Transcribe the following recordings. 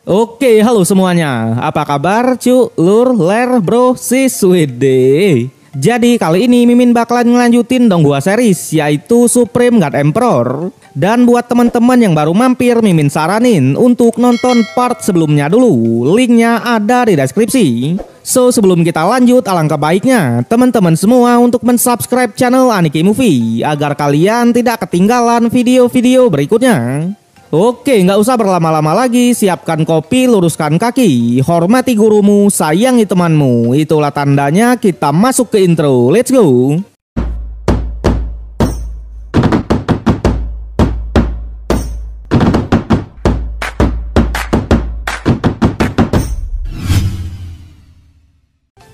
Oke, halo semuanya. Apa kabar, cu, lur, ler, bro, sis, wede. Jadi kali ini Mimin bakalan ngelanjutin dong gua series, yaitu Supreme God Emperor. Dan buat teman-teman yang baru mampir, Mimin saranin untuk nonton part sebelumnya dulu. Linknya ada di deskripsi. So, sebelum kita lanjut, alangkah baiknya teman-teman semua untuk mensubscribe channel Aniki Movie agar kalian tidak ketinggalan video-video berikutnya. Oke, nggak usah berlama-lama lagi, siapkan kopi, luruskan kaki, hormati gurumu, sayangi temanmu. Itulah tandanya kita masuk ke intro. Let's go.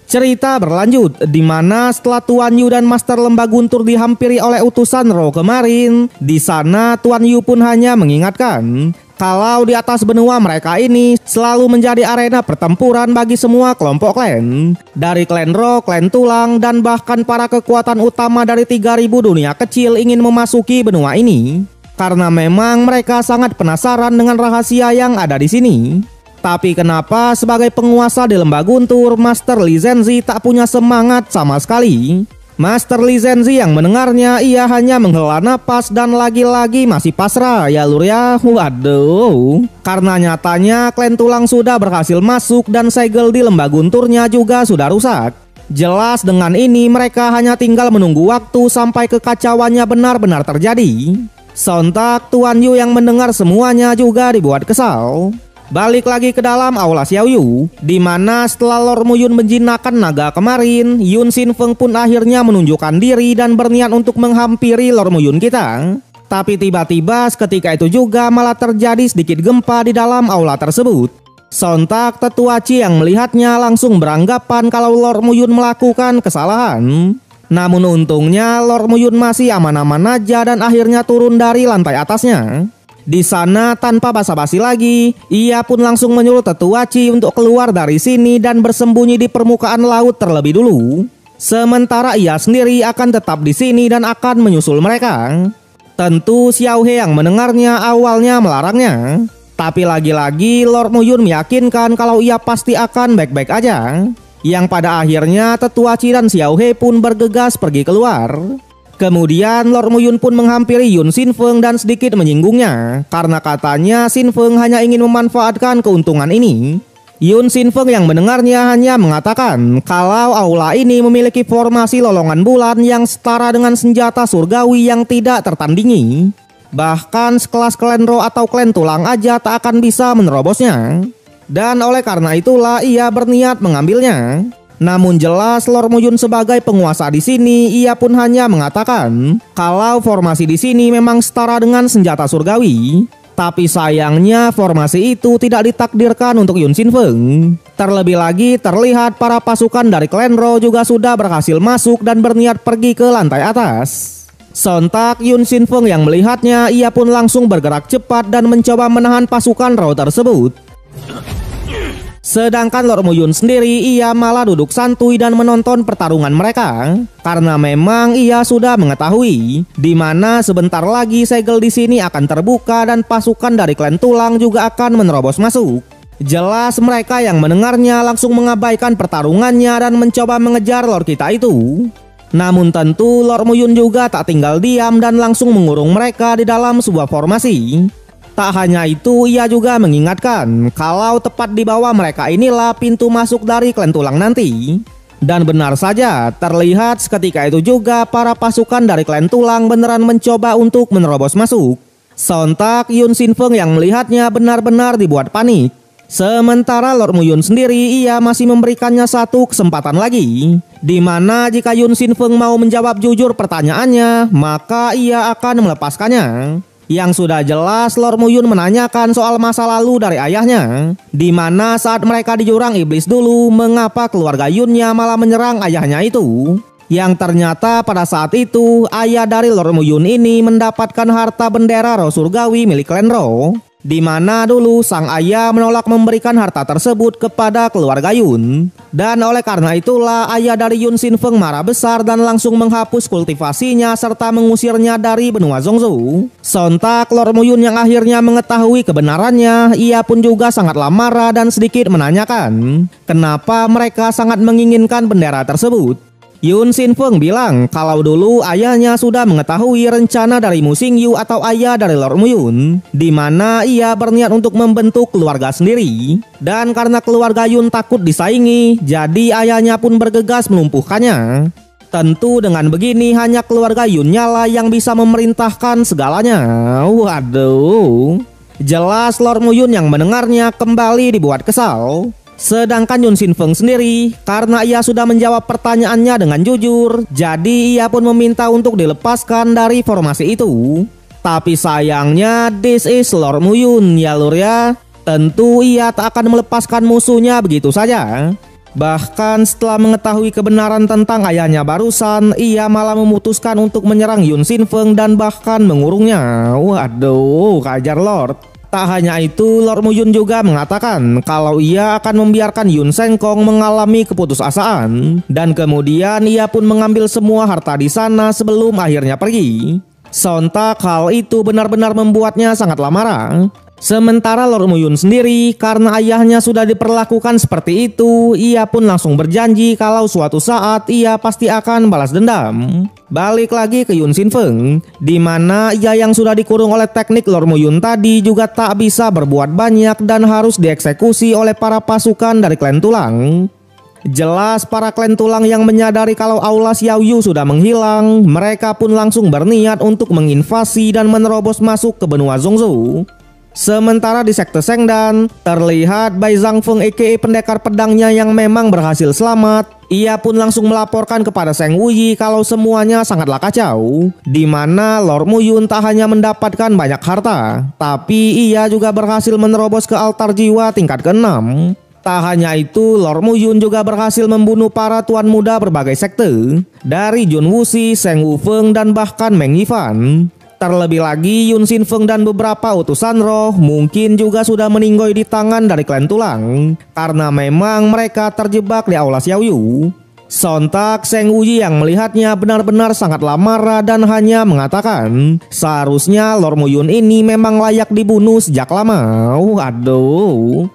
Cerita berlanjut, di mana setelah Tuan Yu dan Master Lembah Guntur dihampiri oleh utusan Ro kemarin, di sana Tuan Yu pun hanya mengingatkan kalau di atas benua mereka ini selalu menjadi arena pertempuran bagi semua kelompok klan. Dari klan Ro, klan Tulang, dan bahkan para kekuatan utama dari 3000 dunia kecil ingin memasuki benua ini. Karena memang mereka sangat penasaran dengan rahasia yang ada di sini. Tapi kenapa sebagai penguasa di Lembah Guntur, Master Li Zhenzi tak punya semangat sama sekali? Master Li Zhenzi yang mendengarnya, ia hanya menghela napas dan lagi-lagi masih pasrah ya lur ya. Waduh, karena nyatanya klan Tulang sudah berhasil masuk dan segel di Lembah Gunturnya juga sudah rusak. Jelas dengan ini mereka hanya tinggal menunggu waktu sampai kekacauannya benar-benar terjadi. Sontak Tuan Yu yang mendengar semuanya juga dibuat kesal. Balik lagi ke dalam aula Xiao Yu, di mana setelah Lord Muyun menjinakkan naga kemarin, Yun Xin Feng pun akhirnya menunjukkan diri dan berniat untuk menghampiri Lord Muyun kita. Tapi tiba-tiba seketika itu juga malah terjadi sedikit gempa di dalam aula tersebut. Sontak Tetua Qi yang melihatnya langsung beranggapan kalau Lord Muyun melakukan kesalahan. Namun untungnya Lord Muyun masih aman-aman aja dan akhirnya turun dari lantai atasnya. Di sana tanpa basa-basi lagi, ia pun langsung menyuruh Tetua Qi untuk keluar dari sini dan bersembunyi di permukaan laut terlebih dulu. Sementara ia sendiri akan tetap di sini dan akan menyusul mereka. Tentu Xiao He yang mendengarnya awalnya melarangnya. Tapi lagi-lagi Lord Muyun meyakinkan kalau ia pasti akan baik-baik aja. Yang pada akhirnya Tetua Qi dan Xiao He pun bergegas pergi keluar. Kemudian Lord Muyun pun menghampiri Yun Xin Feng dan sedikit menyinggungnya karena katanya Xin Feng hanya ingin memanfaatkan keuntungan ini. Yun Xin Feng yang mendengarnya hanya mengatakan kalau aula ini memiliki formasi lolongan bulan yang setara dengan senjata surgawi yang tidak tertandingi. Bahkan sekelas klan Ro atau klan Tulang aja tak akan bisa menerobosnya. Dan oleh karena itulah ia berniat mengambilnya. Namun jelas Lord Muyun sebagai penguasa di sini, ia pun hanya mengatakan kalau formasi di sini memang setara dengan senjata surgawi. Tapi sayangnya formasi itu tidak ditakdirkan untuk Yun Xin Feng. Terlebih lagi terlihat para pasukan dari klan Ro juga sudah berhasil masuk dan berniat pergi ke lantai atas. Sontak Yun Xin Feng yang melihatnya, ia pun langsung bergerak cepat dan mencoba menahan pasukan Ro tersebut. Sedangkan Lord Muyun sendiri ia malah duduk santuy dan menonton pertarungan mereka karena memang ia sudah mengetahui di mana sebentar lagi segel di sini akan terbuka dan pasukan dari klan Tulang juga akan menerobos masuk. Jelas mereka yang mendengarnya langsung mengabaikan pertarungannya dan mencoba mengejar Lord kita itu. Namun tentu Lord Muyun juga tak tinggal diam dan langsung mengurung mereka di dalam sebuah formasi. Tak hanya itu, ia juga mengingatkan kalau tepat di bawah mereka inilah pintu masuk dari klan Tulang nanti. Dan benar saja, terlihat seketika itu juga para pasukan dari klan Tulang beneran mencoba untuk menerobos masuk. Sontak Yun Xin Feng yang melihatnya benar-benar dibuat panik. Sementara Lord Muyun sendiri ia masih memberikannya satu kesempatan lagi, di mana jika Yun Xin Feng mau menjawab jujur pertanyaannya, maka ia akan melepaskannya. Yang sudah jelas Lord Muyun menanyakan soal masa lalu dari ayahnya, di mana saat mereka di jurang iblis dulu, mengapa keluarga Yunnya malah menyerang ayahnya itu. Yang ternyata pada saat itu ayah dari Lord Muyun ini mendapatkan harta bendera Ro surgawi milik klan Ro. di mana dulu sang ayah menolak memberikan harta tersebut kepada keluarga Yun. Dan oleh karena itulah ayah dari Yun Sin Feng marah besar dan langsung menghapus kultivasinya serta mengusirnya dari benua Zhongzhou. Sontak Lord Muyun yang akhirnya mengetahui kebenarannya, ia pun juga sangatlah marah dan sedikit menanyakan kenapa mereka sangat menginginkan bendera tersebut. Yun Sin Feng bilang kalau dulu ayahnya sudah mengetahui rencana dari Mu Xingyu atau ayah dari Lord Muyun, di mana ia berniat untuk membentuk keluarga sendiri. Dan karena keluarga Yun takut disaingi, jadi ayahnya pun bergegas melumpuhkannya. Tentu dengan begini hanya keluarga Yun lah yang bisa memerintahkan segalanya. Waduh. Jelas Lord Muyun yang mendengarnya kembali dibuat kesal. Sedangkan Yun Sin Feng sendiri, karena ia sudah menjawab pertanyaannya dengan jujur, jadi ia pun meminta untuk dilepaskan dari formasi itu. Tapi sayangnya this is Lord Muyun ya lur ya. Tentu ia tak akan melepaskan musuhnya begitu saja. Bahkan setelah mengetahui kebenaran tentang ayahnya barusan, ia malah memutuskan untuk menyerang Yun Sin Feng dan bahkan mengurungnya. Waduh, kajar Lord. Tak hanya itu, Lord Muyun juga mengatakan kalau ia akan membiarkan Yun Senkong mengalami keputusasaan. Dan kemudian ia pun mengambil semua harta di sana sebelum akhirnya pergi. Sontak hal itu benar-benar membuatnya sangatlah marah. Sementara Lord Muyun sendiri, karena ayahnya sudah diperlakukan seperti itu, ia pun langsung berjanji kalau suatu saat ia pasti akan balas dendam. Balik lagi ke Yun Sin Feng, di mana ia yang sudah dikurung oleh teknik Lord Muyun tadi juga tak bisa berbuat banyak dan harus dieksekusi oleh para pasukan dari klan tulang. Jelas para klan tulang yang menyadari kalau aula Xiao Yu sudah menghilang, mereka pun langsung berniat untuk menginvasi dan menerobos masuk ke benua Zhongzhou. Sementara di sekte Shengdan, terlihat Bai Zhang Feng aka pendekar pedangnya yang memang berhasil selamat. Ia pun langsung melaporkan kepada Seng Wuyi kalau semuanya sangatlah kacau. Di mana Lord Muyun tak hanya mendapatkan banyak harta, tapi ia juga berhasil menerobos ke altar jiwa tingkat ke-6. Tak hanya itu, Lord Muyun juga berhasil membunuh para tuan muda berbagai sekte, dari Jun Wuxi, Seng Wufeng, dan bahkan Meng Yifan. Terlebih lagi Yun Sin Feng dan beberapa utusan roh mungkin juga sudah meninggoy di tangan dari klan tulang, karena memang mereka terjebak di aula Xiao Yu. Sontak Seng Wuyi yang melihatnya benar-benar sangatlah marah dan hanya mengatakan seharusnya Lord Muyun ini memang layak dibunuh sejak lama. Aduh.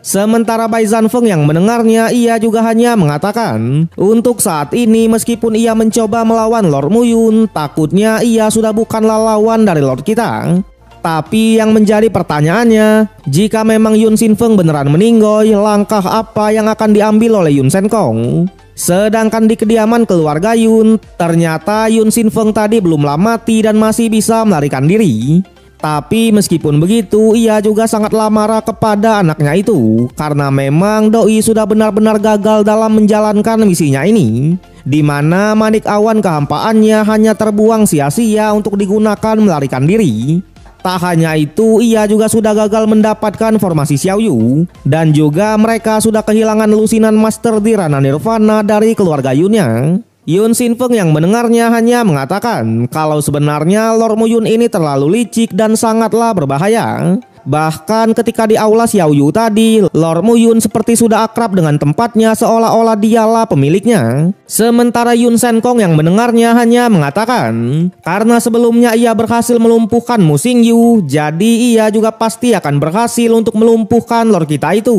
Sementara Bai Zhan Feng yang mendengarnya, ia juga hanya mengatakan untuk saat ini meskipun ia mencoba melawan Lord Muyun, takutnya ia sudah bukanlah lawan dari Lord kita. Tapi yang menjadi pertanyaannya, jika memang Yun Sin Feng beneran meninggoy, langkah apa yang akan diambil oleh Yun Senkong? Sedangkan di kediaman keluarga Yun, ternyata Yun Sin Feng tadi belumlah mati dan masih bisa melarikan diri. Tapi meskipun begitu, ia juga sangatlah marah kepada anaknya itu, karena memang doi sudah benar-benar gagal dalam menjalankan misinya ini, di mana manik awan kehampaannya hanya terbuang sia-sia untuk digunakan melarikan diri. Tak hanya itu, ia juga sudah gagal mendapatkan formasi Xiao Yu, dan juga mereka sudah kehilangan lusinan master di Rana Nirvana dari keluarga Yunnya. Yun Sin Feng yang mendengarnya hanya mengatakan kalau sebenarnya Lord Muyun ini terlalu licik dan sangatlah berbahaya. Bahkan ketika di aula Xiao Yu tadi, Lord Muyun seperti sudah akrab dengan tempatnya seolah-olah dialah pemiliknya. Sementara Yun Senkong yang mendengarnya hanya mengatakan karena sebelumnya ia berhasil melumpuhkan Mu Xingyu, jadi ia juga pasti akan berhasil untuk melumpuhkan Lord kita itu.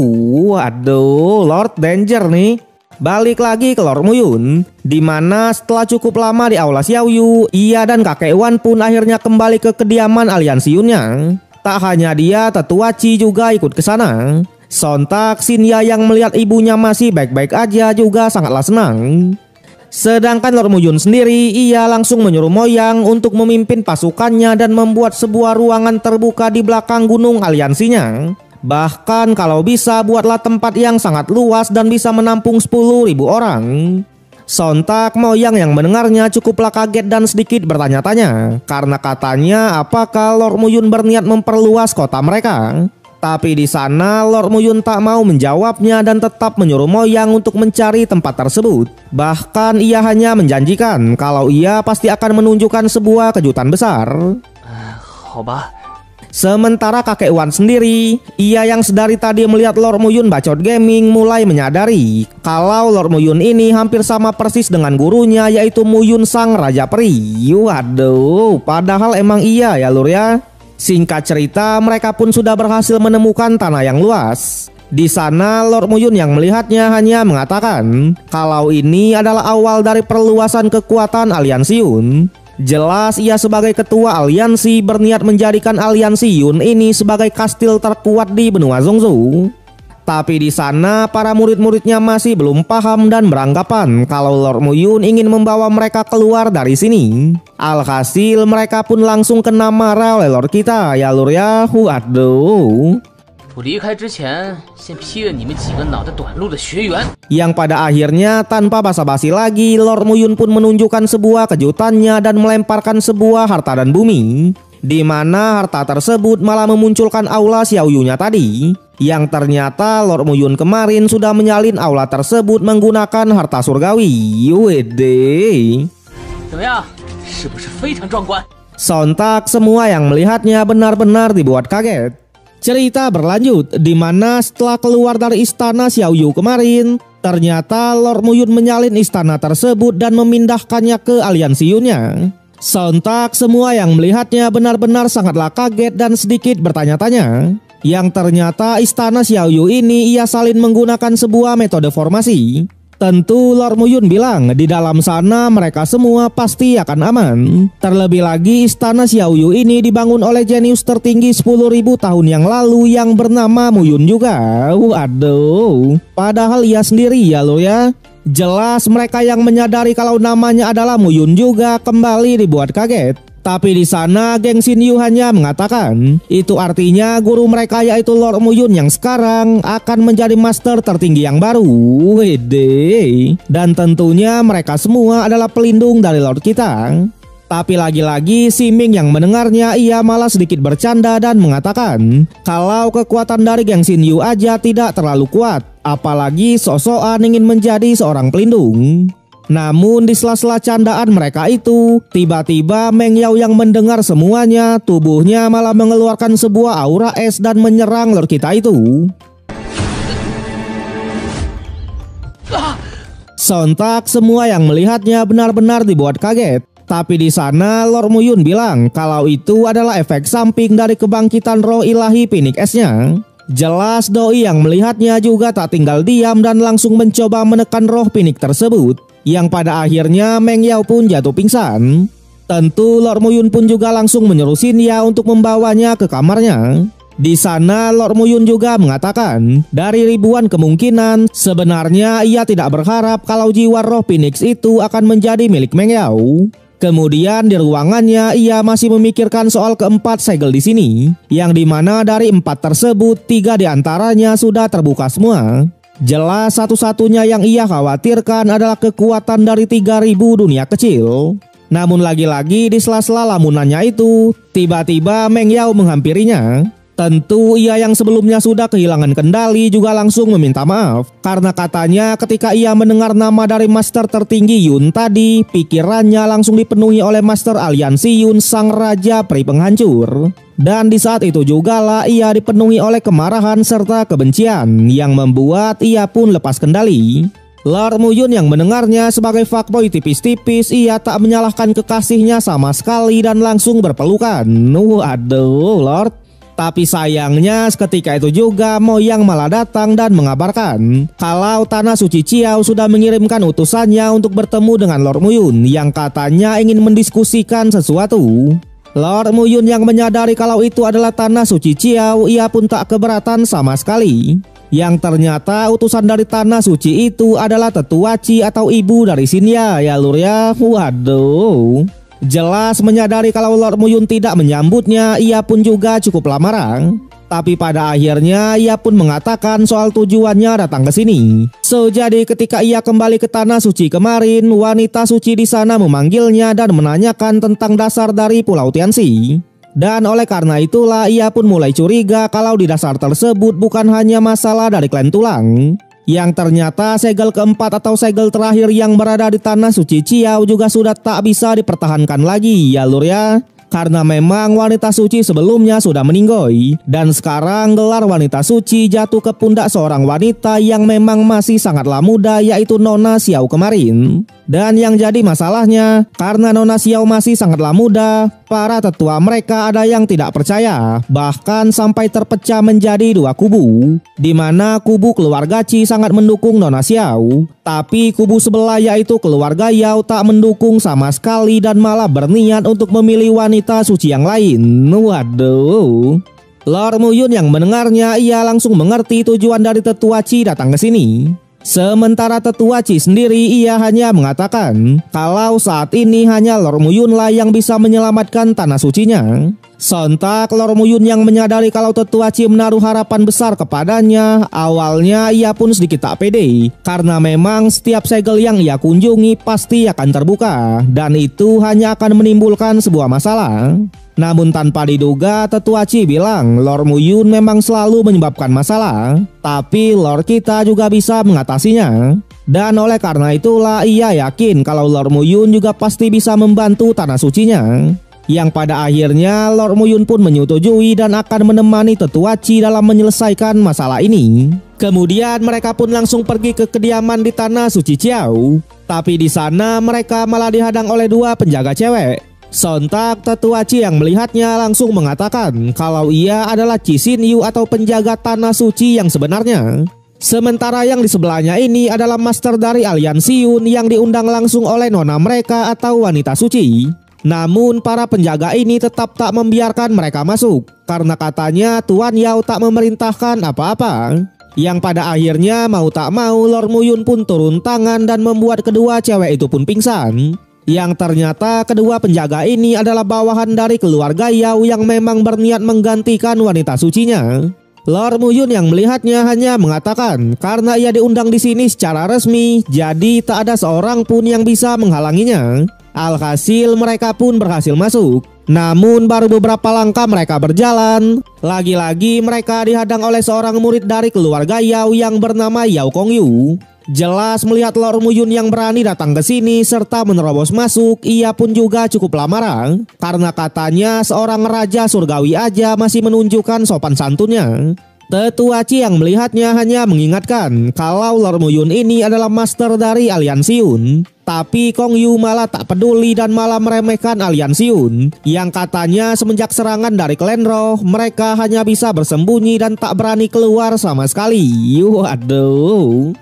Waduh, Lord Danger nih. Balik lagi ke Lord Muyun, di mana setelah cukup lama di aula Xiao Yu, ia dan kakek Wan pun akhirnya kembali ke kediaman aliansi Yunnya. Tak hanya dia, tetua Qi juga ikut ke sana. Sontak Xinya yang melihat ibunya masih baik-baik aja juga sangatlah senang. Sedangkan Lord Muyun sendiri, ia langsung menyuruh Moyang untuk memimpin pasukannya dan membuat sebuah ruangan terbuka di belakang gunung aliansinya. Bahkan kalau bisa buatlah tempat yang sangat luas dan bisa menampung 10.000 orang. Sontak Moyang yang mendengarnya cukuplah kaget dan sedikit bertanya-tanya, karena katanya apakah Lord Muyun berniat memperluas kota mereka. Tapi di sana Lord Muyun tak mau menjawabnya dan tetap menyuruh Moyang untuk mencari tempat tersebut. Bahkan ia hanya menjanjikan kalau ia pasti akan menunjukkan sebuah kejutan besar. Sementara kakek Wan sendiri, ia yang sedari tadi melihat Lord Muyun bacot gaming mulai menyadari kalau Lord Muyun ini hampir sama persis dengan gurunya, yaitu Muyun sang Raja Peri. Waduh, padahal emang iya ya lur ya. Singkat cerita, mereka pun sudah berhasil menemukan tanah yang luas. Di sana Lord Muyun yang melihatnya hanya mengatakan kalau ini adalah awal dari perluasan kekuatan aliansi Yun. Jelas ia sebagai ketua aliansi berniat menjadikan aliansi Yun ini sebagai kastil terkuat di benua Zhongzhou. Tapi di sana para murid-muridnya masih belum paham dan beranggapan kalau Lord Muyun ingin membawa mereka keluar dari sini. Alhasil mereka pun langsung kena marah oleh Lord kita ya lur ya. Waduh. Yang pada akhirnya tanpa basa-basi lagi Lord Muyun pun menunjukkan sebuah kejutannya dan melemparkan sebuah harta dan bumi, di mana harta tersebut malah memunculkan aula Xiaoyu-nya tadi, yang ternyata Lord Muyun kemarin sudah menyalin aula tersebut menggunakan harta surgawi. Wede. Sontak semua yang melihatnya benar-benar dibuat kaget. Cerita berlanjut di mana setelah keluar dari istana Xiaoyu kemarin, ternyata Lord Muyun menyalin istana tersebut dan memindahkannya ke aliansi Yunnya. Sontak semua yang melihatnya benar-benar sangatlah kaget dan sedikit bertanya-tanya. Yang ternyata istana Xiaoyu ini ia salin menggunakan sebuah metode formasi. Tentu Lord Muyun bilang di dalam sana mereka semua pasti akan aman. Terlebih lagi istana Xiaoyu ini dibangun oleh jenius tertinggi 10.000 tahun yang lalu yang bernama Muyun juga. Waduh, padahal ia sendiri ya lo ya. Jelas mereka yang menyadari kalau namanya adalah Muyun juga kembali dibuat kaget. Tapi di sana geng Xin Yu hanya mengatakan itu artinya guru mereka yaitu Lord Muyun yang sekarang akan menjadi master tertinggi yang baru. Wede. Dan tentunya mereka semua adalah pelindung dari Lord kita. Tapi lagi-lagi si Ming yang mendengarnya ia malah sedikit bercanda dan mengatakan kalau kekuatan dari geng Xin Yu aja tidak terlalu kuat, apalagi sok-sokan ingin menjadi seorang pelindung. Namun di sela-sela candaan mereka itu, tiba-tiba Meng Yao yang mendengar semuanya, tubuhnya malah mengeluarkan sebuah aura es dan menyerang Lord kita itu. Sontak semua yang melihatnya benar-benar dibuat kaget. Tapi di sana Lord Muyun bilang kalau itu adalah efek samping dari kebangkitan roh ilahi Phoenix S-nya. Jelas doi yang melihatnya juga tak tinggal diam dan langsung mencoba menekan roh Phoenix tersebut, yang pada akhirnya Meng Yao pun jatuh pingsan. Tentu Lord Muyun pun juga langsung menyuruh Xin Ya untuk membawanya ke kamarnya. Di sana Lord Muyun juga mengatakan dari ribuan kemungkinan sebenarnya ia tidak berharap kalau jiwa roh Phoenix itu akan menjadi milik Meng Yao. Kemudian di ruangannya ia masih memikirkan soal keempat segel di sini, yang dimana dari 4 tersebut 3 diantaranya sudah terbuka semua. Jelas satu-satunya yang ia khawatirkan adalah kekuatan dari 3.000 dunia kecil. Namun lagi-lagi di sela-sela lamunannya itu, tiba-tiba Meng Yao menghampirinya. Tentu ia yang sebelumnya sudah kehilangan kendali juga langsung meminta maaf. Karena katanya ketika ia mendengar nama dari master tertinggi Yun tadi, pikirannya langsung dipenuhi oleh master aliansi Yun sang Raja Peri Penghancur. Dan di saat itu juga lah ia dipenuhi oleh kemarahan serta kebencian yang membuat ia pun lepas kendali. Lord Muyun yang mendengarnya sebagai fuckboy tipis-tipis, ia tak menyalahkan kekasihnya sama sekali dan langsung berpelukan. Waduh Lord. Tapi sayangnya seketika itu juga Mo Yang malah datang dan mengabarkan kalau Tanah Suci Ciao sudah mengirimkan utusannya untuk bertemu dengan Lord Muyun yang katanya ingin mendiskusikan sesuatu. Lord Muyun yang menyadari kalau itu adalah Tanah Suci Ciao, ia pun tak keberatan sama sekali. Yang ternyata utusan dari Tanah Suci itu adalah tetua Ci atau ibu dari Xin Ya ya lur ya. Waduh. Jelas menyadari kalau Lord Muyun tidak menyambutnya, ia pun juga cukup marah. Tapi pada akhirnya ia pun mengatakan soal tujuannya datang ke sini. So jadi ketika ia kembali ke Tanah Suci kemarin, wanita suci di sana memanggilnya dan menanyakan tentang dasar dari Pulau Tianxi. Dan oleh karena itulah ia pun mulai curiga kalau di dasar tersebut bukan hanya masalah dari klan tulang. Yang ternyata segel keempat atau segel terakhir yang berada di Tanah Suci Ciao juga sudah tak bisa dipertahankan lagi ya lur ya. karena memang wanita suci sebelumnya sudah meninggal dan sekarang gelar wanita suci jatuh ke pundak seorang wanita yang memang masih sangatlah muda, yaitu Nona Xiao kemarin. Dan yang jadi masalahnya, karena Nona Xiao masih sangatlah muda, para tetua mereka ada yang tidak percaya, bahkan sampai terpecah menjadi dua kubu, di mana kubu keluarga Qi sangat mendukung Nona Xiao, tapi kubu sebelah yaitu keluarga Yao tak mendukung sama sekali dan malah berniat untuk memilih wanita suci yang lain. Waduh. Lord Muyun yang mendengarnya, ia langsung mengerti tujuan dari tetua Qi datang ke sini. Sementara tetua Qi sendiri, ia hanya mengatakan kalau saat ini hanya Lord Muyun lah yang bisa menyelamatkan tanah sucinya. Sontak Lord Muyun yang menyadari kalau tetua Qi menaruh harapan besar kepadanya, awalnya ia pun sedikit tak pede karena memang setiap segel yang ia kunjungi pasti akan terbuka dan itu hanya akan menimbulkan sebuah masalah. Namun tanpa diduga, tetua Qi bilang Lord Muyun memang selalu menyebabkan masalah, tapi Lord kita juga bisa mengatasinya. Dan oleh karena itulah ia yakin kalau Lord Muyun juga pasti bisa membantu tanah sucinya. Yang pada akhirnya Lord Muyun pun menyetujui dan akan menemani tetua Qi dalam menyelesaikan masalah ini. Kemudian mereka pun langsung pergi ke kediaman di tanah suci Qiao. Tapi di sana mereka malah dihadang oleh dua penjaga cewek. Sontak tetua Qi yang melihatnya langsung mengatakan kalau ia adalah Qi Xin Yu atau penjaga tanah suci yang sebenarnya. Sementara yang di sebelahnya ini adalah master dari aliansi Yun yang diundang langsung oleh nona mereka atau wanita suci. Namun para penjaga ini tetap tak membiarkan mereka masuk karena katanya Tuan Yao tak memerintahkan apa-apa. Yang pada akhirnya mau tak mau Lord Muyun pun turun tangan dan membuat kedua cewek itu pun pingsan. Yang ternyata kedua penjaga ini adalah bawahan dari keluarga Yao yang memang berniat menggantikan wanita sucinya. Lord Muyun yang melihatnya hanya mengatakan karena ia diundang di sini secara resmi, jadi tak ada seorang pun yang bisa menghalanginya. Alhasil mereka pun berhasil masuk. Namun baru beberapa langkah mereka berjalan, lagi-lagi mereka dihadang oleh seorang murid dari keluarga Yao yang bernama Yao Kongyu. Jelas melihat Lord Muyun yang berani datang ke sini serta menerobos masuk, ia pun juga cukup marah karena katanya seorang raja surgawi aja masih menunjukkan sopan santunnya. Tetua Qi yang melihatnya hanya mengingatkan kalau Lord Muyun ini adalah master dari aliansi Yun. Tapi Kong Yu malah tak peduli dan malah meremehkan aliansi Yun, yang katanya semenjak serangan dari klan roh mereka hanya bisa bersembunyi dan tak berani keluar sama sekali. Waduh.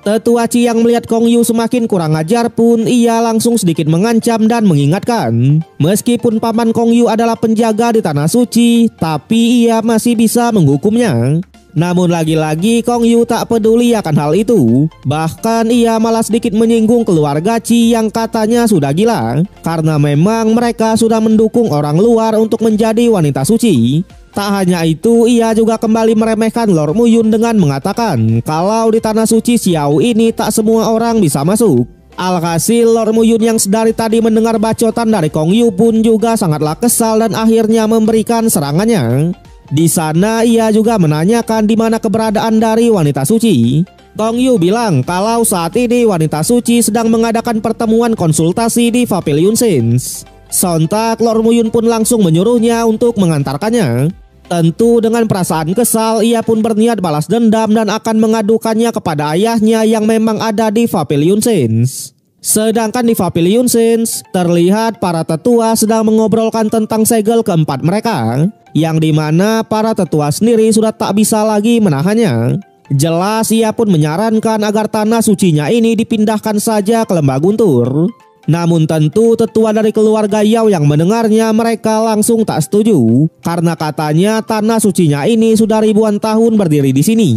Tetua Qi yang melihat Kong Yu semakin kurang ajar pun ia langsung sedikit mengancam dan mengingatkan. Meskipun paman Kong Yu adalah penjaga di tanah suci, tapi ia masih bisa menghukumnya. Namun lagi-lagi Kong Yu tak peduli akan hal itu. Bahkan ia malah sedikit menyinggung keluarga Qi yang katanya sudah gila karena memang mereka sudah mendukung orang luar untuk menjadi wanita suci. Tak hanya itu, ia juga kembali meremehkan Lord Muyun dengan mengatakan kalau di tanah suci Xiao ini tak semua orang bisa masuk. Alhasil Lord Muyun yang sedari tadi mendengar bacotan dari Kong Yu pun juga sangatlah kesal dan akhirnya memberikan serangannya. Di sana ia juga menanyakan di mana keberadaan dari wanita suci. Kong Yu bilang kalau saat ini wanita suci sedang mengadakan pertemuan konsultasi di Pavilion Sins. Sontak Lord Muyun pun langsung menyuruhnya untuk mengantarkannya. Tentu dengan perasaan kesal ia pun berniat balas dendam dan akan mengadukannya kepada ayahnya yang memang ada di Pavilion Sins. Sedangkan di Pavilion Sins terlihat para tetua sedang mengobrolkan tentang segel keempat mereka, yang dimana para tetua sendiri sudah tak bisa lagi menahannya. Jelas ia pun menyarankan agar tanah sucinya ini dipindahkan saja ke Lembah Guntur. Namun tentu tetua dari keluarga Yao yang mendengarnya mereka langsung tak setuju karena katanya tanah sucinya ini sudah ribuan tahun berdiri di sini.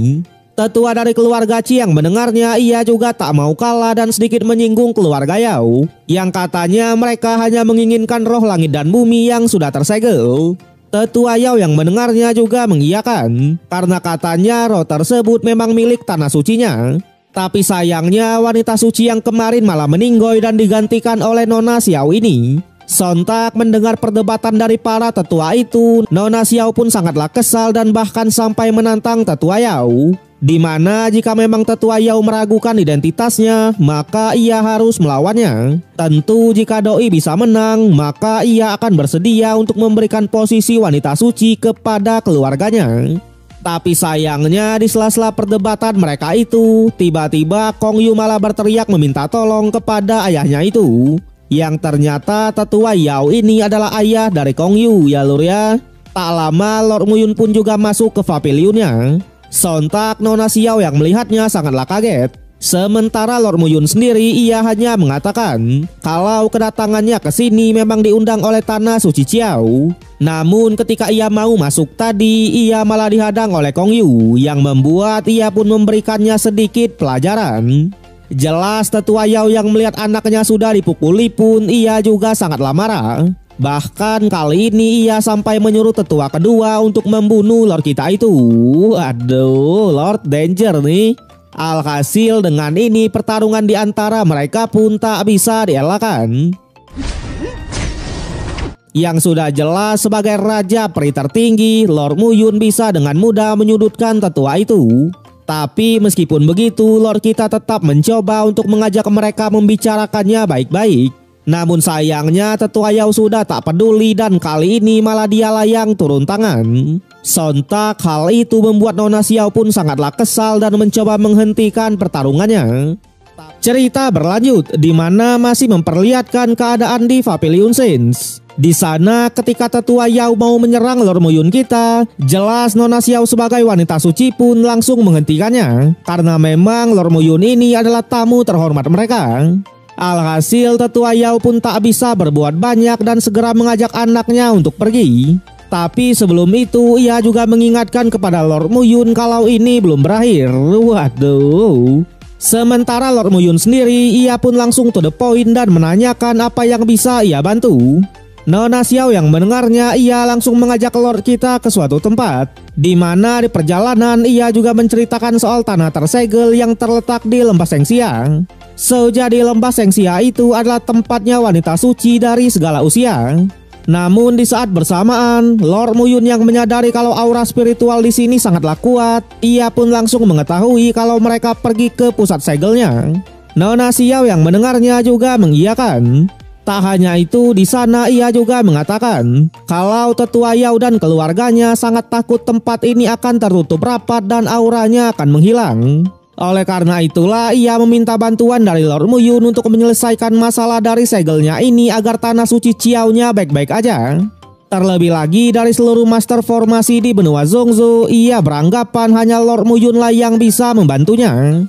Tetua dari keluarga Qi yang mendengarnya ia juga tak mau kalah dan sedikit menyinggung keluarga Yao yang katanya mereka hanya menginginkan roh langit dan bumi yang sudah tersegel. Tetua Yao yang mendengarnya juga mengiyakan karena katanya roh tersebut memang milik tanah sucinya. Tapi sayangnya wanita suci yang kemarin malah meninggoy dan digantikan oleh Nona Xiao ini. Sontak mendengar perdebatan dari para tetua itu, Nona Xiao pun sangatlah kesal dan bahkan sampai menantang tetua Yao. di mana jika memang Tetua Yao meragukan identitasnya, maka ia harus melawannya. Tentu jika doi bisa menang, maka ia akan bersedia untuk memberikan posisi wanita suci kepada keluarganya. Tapi sayangnya di sela-sela perdebatan mereka itu, tiba-tiba Kong Yu malah berteriak meminta tolong kepada ayahnya itu. Yang ternyata Tetua Yao ini adalah ayah dari Kong Yu ya lur ya. Tak lama Lord Muyun pun juga masuk ke pavilionnya. Sontak Nona Xiao yang melihatnya sangatlah kaget. Sementara Lord Muyun sendiri ia hanya mengatakan kalau kedatangannya ke sini memang diundang oleh Tanah Suci Chiao. Namun ketika ia mau masuk tadi, ia malah dihadang oleh Kong Yu yang membuat ia pun memberikannya sedikit pelajaran. Jelas Tetua Yao yang melihat anaknya sudah dipukuli pun ia juga sangatlah marah. Bahkan kali ini ia sampai menyuruh tetua kedua untuk membunuh Lord kita itu. Aduh, Lord Danger nih. Alhasil dengan ini pertarungan di antara mereka pun tak bisa dielakkan. Yang sudah jelas sebagai raja peri tertinggi, Lord Muyun bisa dengan mudah menyudutkan tetua itu. Tapi meskipun begitu, Lord kita tetap mencoba untuk mengajak mereka membicarakannya baik-baik. Namun sayangnya Tetua Yao sudah tak peduli dan kali ini malah dialah yang turun tangan. Sontak hal itu membuat Nona Xiao pun sangatlah kesal dan mencoba menghentikan pertarungannya. Cerita berlanjut di mana masih memperlihatkan keadaan di Pavilion Sins. Di sana ketika Tetua Yao mau menyerang Lord Muyun kita, jelas Nona Xiao sebagai wanita suci pun langsung menghentikannya. Karena memang Lord Muyun ini adalah tamu terhormat mereka. Alhasil Tetua Yao pun tak bisa berbuat banyak dan segera mengajak anaknya untuk pergi. Tapi sebelum itu ia juga mengingatkan kepada Lord Muyun kalau ini belum berakhir. Waduh. Sementara Lord Muyun sendiri ia pun langsung to the point dan menanyakan apa yang bisa ia bantu. Nona Xiao yang mendengarnya ia langsung mengajak Lord kita ke suatu tempat. Di mana di perjalanan ia juga menceritakan soal tanah tersegel yang terletak di Lembah Sengxia. Jadi Lembah Sengxia itu adalah tempatnya wanita suci dari segala usia. Namun di saat bersamaan, Lord Muyun yang menyadari kalau aura spiritual di sini sangatlah kuat, ia pun langsung mengetahui kalau mereka pergi ke pusat segelnya. Nona Xiao yang mendengarnya juga mengiyakan. Tak hanya itu, di sana ia juga mengatakan kalau Tetua Yao dan keluarganya sangat takut tempat ini akan tertutup rapat dan auranya akan menghilang. Oleh karena itulah ia meminta bantuan dari Lord Muyun untuk menyelesaikan masalah dari segelnya ini agar tanah suci Chiao-nya baik-baik aja. Terlebih lagi dari seluruh master formasi di benua Zhongzhou, ia beranggapan hanya Lord Muyun lah yang bisa membantunya.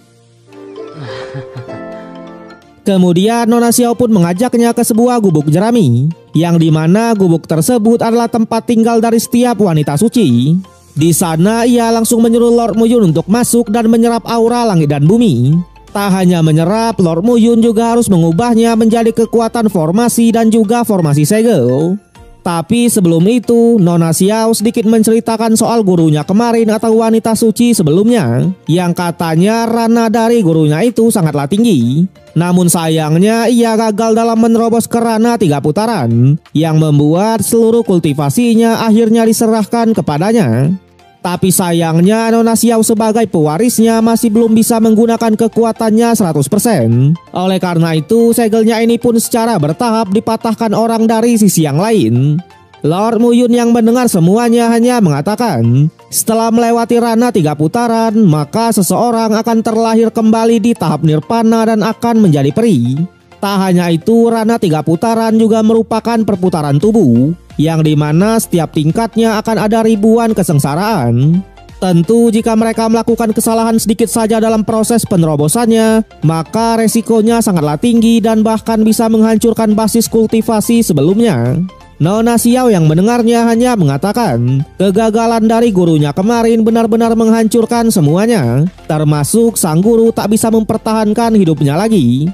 Kemudian Nona Xiao pun mengajaknya ke sebuah gubuk jerami, yang dimana gubuk tersebut adalah tempat tinggal dari setiap wanita suci. Di sana ia langsung menyuruh Lord Muyun untuk masuk dan menyerap aura langit dan bumi. Tak hanya menyerap, Lord Muyun juga harus mengubahnya menjadi kekuatan formasi dan juga formasi segel. Tapi sebelum itu, Nona Xiao sedikit menceritakan soal gurunya kemarin atau wanita suci sebelumnya, yang katanya rana dari gurunya itu sangatlah tinggi. Namun sayangnya ia gagal dalam menerobos ke rana 3 putaran, yang membuat seluruh kultivasinya akhirnya diserahkan kepadanya. Tapi sayangnya Nona Xiao sebagai pewarisnya masih belum bisa menggunakan kekuatannya 100%. Oleh karena itu segelnya ini pun secara bertahap dipatahkan orang dari sisi yang lain. Lord Muyun yang mendengar semuanya hanya mengatakan, setelah melewati rana 3 putaran, maka seseorang akan terlahir kembali di tahap nirvana dan akan menjadi peri. Tak hanya itu, rana 3 putaran juga merupakan perputaran tubuh, yang dimana setiap tingkatnya akan ada ribuan kesengsaraan. Tentu jika mereka melakukan kesalahan sedikit saja dalam proses penerobosannya, maka resikonya sangatlah tinggi dan bahkan bisa menghancurkan basis kultivasi sebelumnya. Nona Xiao yang mendengarnya hanya mengatakan, kegagalan dari gurunya kemarin benar-benar menghancurkan semuanya, termasuk sang guru tak bisa mempertahankan hidupnya lagi.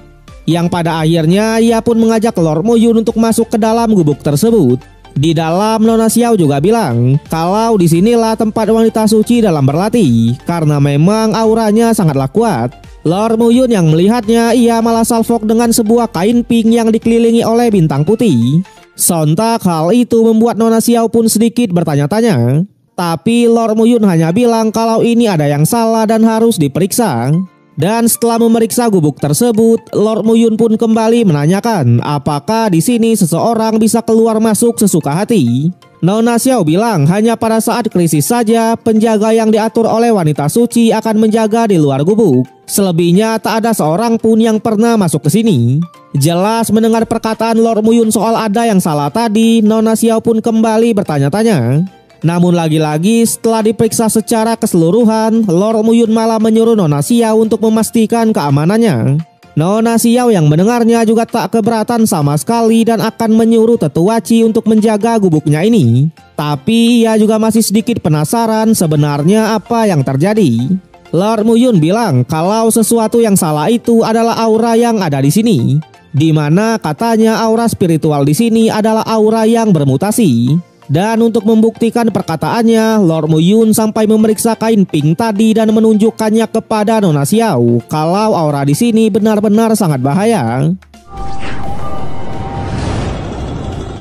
Yang pada akhirnya ia pun mengajak Lord Muyun untuk masuk ke dalam gubuk tersebut. Di dalam, Nona Xiao juga bilang kalau disinilah tempat wanita suci dalam berlatih, karena memang auranya sangatlah kuat. Lord Muyun yang melihatnya, ia malah salfok dengan sebuah kain pink yang dikelilingi oleh bintang putih. Sontak hal itu membuat Nona Xiao pun sedikit bertanya-tanya. Tapi Lord Muyun hanya bilang kalau ini ada yang salah dan harus diperiksa. Dan setelah memeriksa gubuk tersebut, Lord Muyun pun kembali menanyakan apakah di sini seseorang bisa keluar masuk sesuka hati. Nona Xiao bilang hanya pada saat krisis saja penjaga yang diatur oleh wanita suci akan menjaga di luar gubuk. Selebihnya tak ada seorang pun yang pernah masuk ke sini. Jelas mendengar perkataan Lord Muyun soal ada yang salah tadi, Nona Xiao pun kembali bertanya-tanya. Namun lagi-lagi setelah diperiksa secara keseluruhan, Lord Muyun malah menyuruh Nona Xiao untuk memastikan keamanannya. Nona Xiao yang mendengarnya juga tak keberatan sama sekali dan akan menyuruh Tetua Qi untuk menjaga gubuknya ini. Tapi ia juga masih sedikit penasaran sebenarnya apa yang terjadi. Lord Muyun bilang kalau sesuatu yang salah itu adalah aura yang ada di sini, di mana katanya aura spiritual di sini adalah aura yang bermutasi. Dan untuk membuktikan perkataannya, Lord Muyun sampai memeriksa kain pink tadi dan menunjukkannya kepada Nona Xiao kalau aura di sini benar-benar sangat bahaya.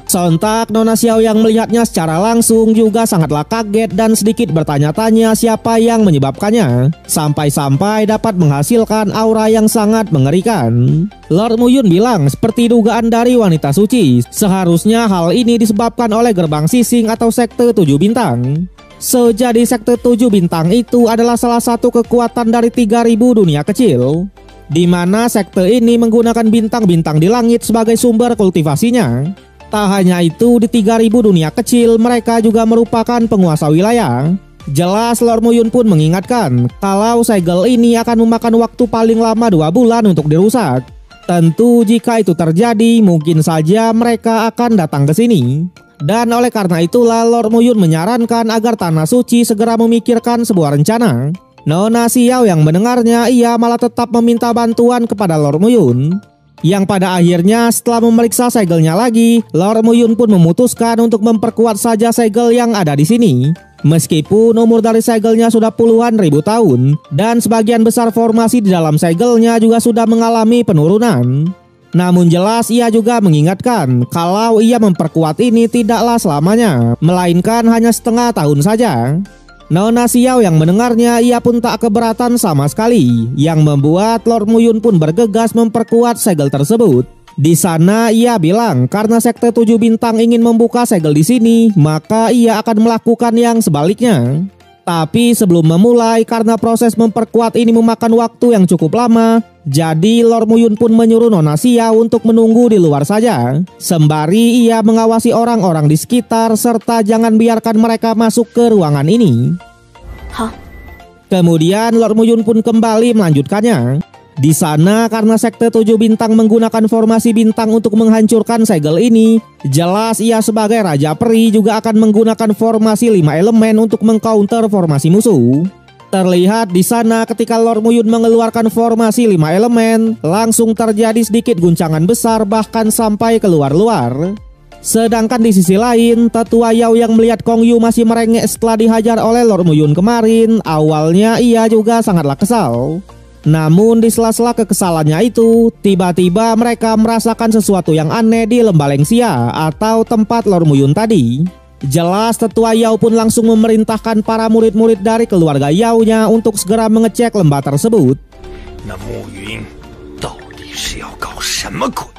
Sontak Nona Xiao yang melihatnya secara langsung juga sangatlah kaget dan sedikit bertanya-tanya siapa yang menyebabkannya, sampai-sampai dapat menghasilkan aura yang sangat mengerikan. Lord Muyun bilang seperti dugaan dari wanita suci, seharusnya hal ini disebabkan oleh gerbang sising atau sekte 7 bintang. Jadi sekte 7 bintang itu adalah salah satu kekuatan dari 3000 dunia kecil, di mana sekte ini menggunakan bintang-bintang di langit sebagai sumber kultivasinya. Tak hanya itu, di 3000 dunia kecil mereka juga merupakan penguasa wilayah. Jelas Lord Muyun pun mengingatkan kalau segel ini akan memakan waktu paling lama 2 bulan untuk dirusak. Tentu jika itu terjadi mungkin saja mereka akan datang ke sini. Dan oleh karena itulah Lord Muyun menyarankan agar Tanah Suci segera memikirkan sebuah rencana. Nona Xiao yang mendengarnya ia malah tetap meminta bantuan kepada Lord Muyun. Yang pada akhirnya setelah memeriksa segelnya lagi, Lord Muyun pun memutuskan untuk memperkuat saja segel yang ada di sini. Meskipun umur dari segelnya sudah puluhan ribu tahun dan sebagian besar formasi di dalam segelnya juga sudah mengalami penurunan. Namun jelas ia juga mengingatkan kalau ia memperkuat ini tidaklah selamanya, melainkan hanya setengah tahun saja. Nona Xiao yang mendengarnya ia pun tak keberatan sama sekali, yang membuat Lord Muyun pun bergegas memperkuat segel tersebut. Di sana ia bilang karena sekte 7 bintang ingin membuka segel di sini, maka ia akan melakukan yang sebaliknya. Tapi sebelum memulai, karena proses memperkuat ini memakan waktu yang cukup lama, jadi Lord Muyun pun menyuruh Nona Xiao untuk menunggu di luar saja. Sembari ia mengawasi orang-orang di sekitar serta jangan biarkan mereka masuk ke ruangan ini. Kemudian Lord Muyun pun kembali melanjutkannya. Di sana karena sekte 7 bintang menggunakan formasi bintang untuk menghancurkan segel ini, jelas ia sebagai Raja Peri juga akan menggunakan formasi 5 elemen untuk mengcounter formasi musuh. Terlihat di sana ketika Lord Muyun mengeluarkan formasi 5 elemen, langsung terjadi sedikit guncangan besar bahkan sampai keluar-luar. Sedangkan di sisi lain, Tetua Yao yang melihat Kong Yu masih merengek setelah dihajar oleh Lord Muyun kemarin, awalnya ia juga sangatlah kesal. Namun di sela-sela kekesalannya itu, tiba-tiba mereka merasakan sesuatu yang aneh di lembah Lengxia atau tempat Lord Muyun tadi. Jelas Tetua Yao pun langsung memerintahkan para murid-murid dari keluarga Yao-nya untuk segera mengecek lembah tersebut.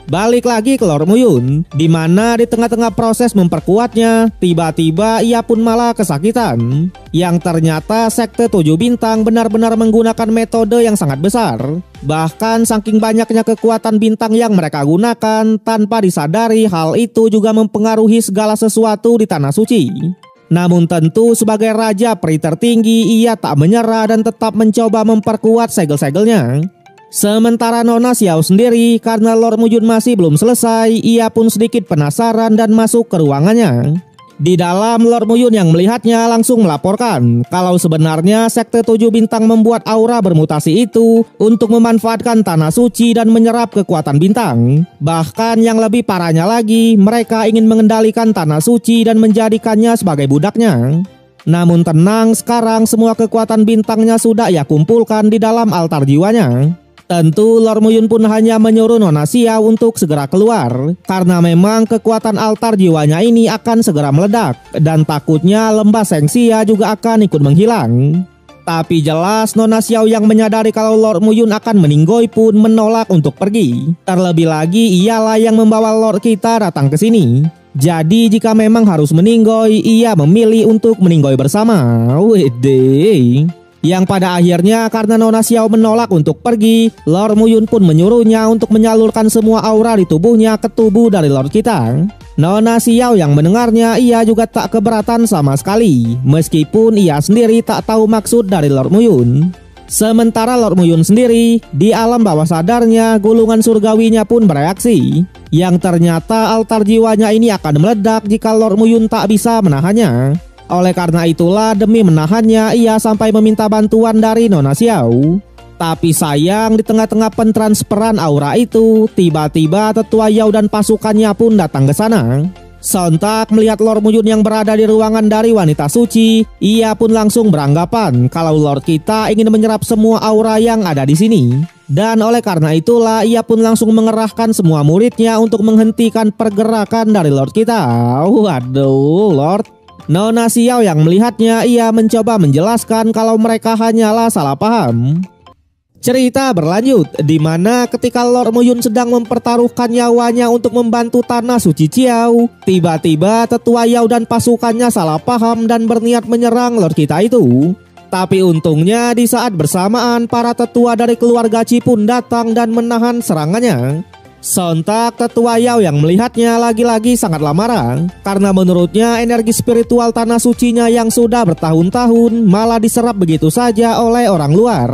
Balik lagi ke Lord Muyun, di mana di tengah-tengah proses memperkuatnya, tiba-tiba ia pun malah kesakitan. Yang ternyata sekte 7 bintang benar-benar menggunakan metode yang sangat besar. Bahkan saking banyaknya kekuatan bintang yang mereka gunakan, tanpa disadari hal itu juga mempengaruhi segala sesuatu di Tanah Suci. Namun tentu sebagai Raja Peri tertinggi, ia tak menyerah dan tetap mencoba memperkuat segel-segelnya. Sementara Nona Xiao sendiri, karena Lord Muyun masih belum selesai, ia pun sedikit penasaran dan masuk ke ruangannya. Di dalam, Lord Muyun yang melihatnya langsung melaporkan kalau sebenarnya sekte 7 bintang membuat aura bermutasi itu untuk memanfaatkan Tanah Suci dan menyerap kekuatan bintang. Bahkan yang lebih parahnya lagi, mereka ingin mengendalikan Tanah Suci dan menjadikannya sebagai budaknya. Namun tenang, sekarang semua kekuatan bintangnya sudah ia kumpulkan di dalam altar jiwanya. Tentu Lord Muyun pun hanya menyuruh Nona Xiao untuk segera keluar, karena memang kekuatan altar jiwanya ini akan segera meledak, dan takutnya lembah Shengxia juga akan ikut menghilang. Tapi jelas Nona Xiao yang menyadari kalau Lord Muyun akan meninggoy pun menolak untuk pergi. Terlebih lagi ialah yang membawa Lord kita datang ke sini. Jadi jika memang harus meninggoy, ia memilih untuk meninggoy bersama. Wede. Yang pada akhirnya karena Nona Xiao menolak untuk pergi, Lord Muyun pun menyuruhnya untuk menyalurkan semua aura di tubuhnya ke tubuh dari Lord kita. Nona Xiao yang mendengarnya ia juga tak keberatan sama sekali, meskipun ia sendiri tak tahu maksud dari Lord Muyun. Sementara Lord Muyun sendiri, di alam bawah sadarnya gulungan surgawinya pun bereaksi, yang ternyata altar jiwanya ini akan meledak jika Lord Muyun tak bisa menahannya. Oleh karena itulah demi menahannya ia sampai meminta bantuan dari Nona Xiao. Tapi sayang di tengah-tengah pentransferan aura itu, tiba-tiba Tetua Yao dan pasukannya pun datang ke sana. Sontak melihat Lord Muyun yang berada di ruangan dari wanita suci, ia pun langsung beranggapan kalau Lord kita ingin menyerap semua aura yang ada di sini. Dan oleh karena itulah ia pun langsung mengerahkan semua muridnya untuk menghentikan pergerakan dari Lord kita. Waduh, Lord. Nona Xiao yang melihatnya ia mencoba menjelaskan kalau mereka hanyalah salah paham. Cerita berlanjut di mana ketika Lord Muyun sedang mempertaruhkan nyawanya untuk membantu tanah suci Ciao, tiba-tiba Tetua Yao dan pasukannya salah paham dan berniat menyerang Lord kita itu. Tapi untungnya di saat bersamaan para tetua dari keluarga Qi pun datang dan menahan serangannya. Sontak Tetua Yao yang melihatnya lagi-lagi sangatlah marah, karena menurutnya energi spiritual tanah sucinya yang sudah bertahun-tahun malah diserap begitu saja oleh orang luar.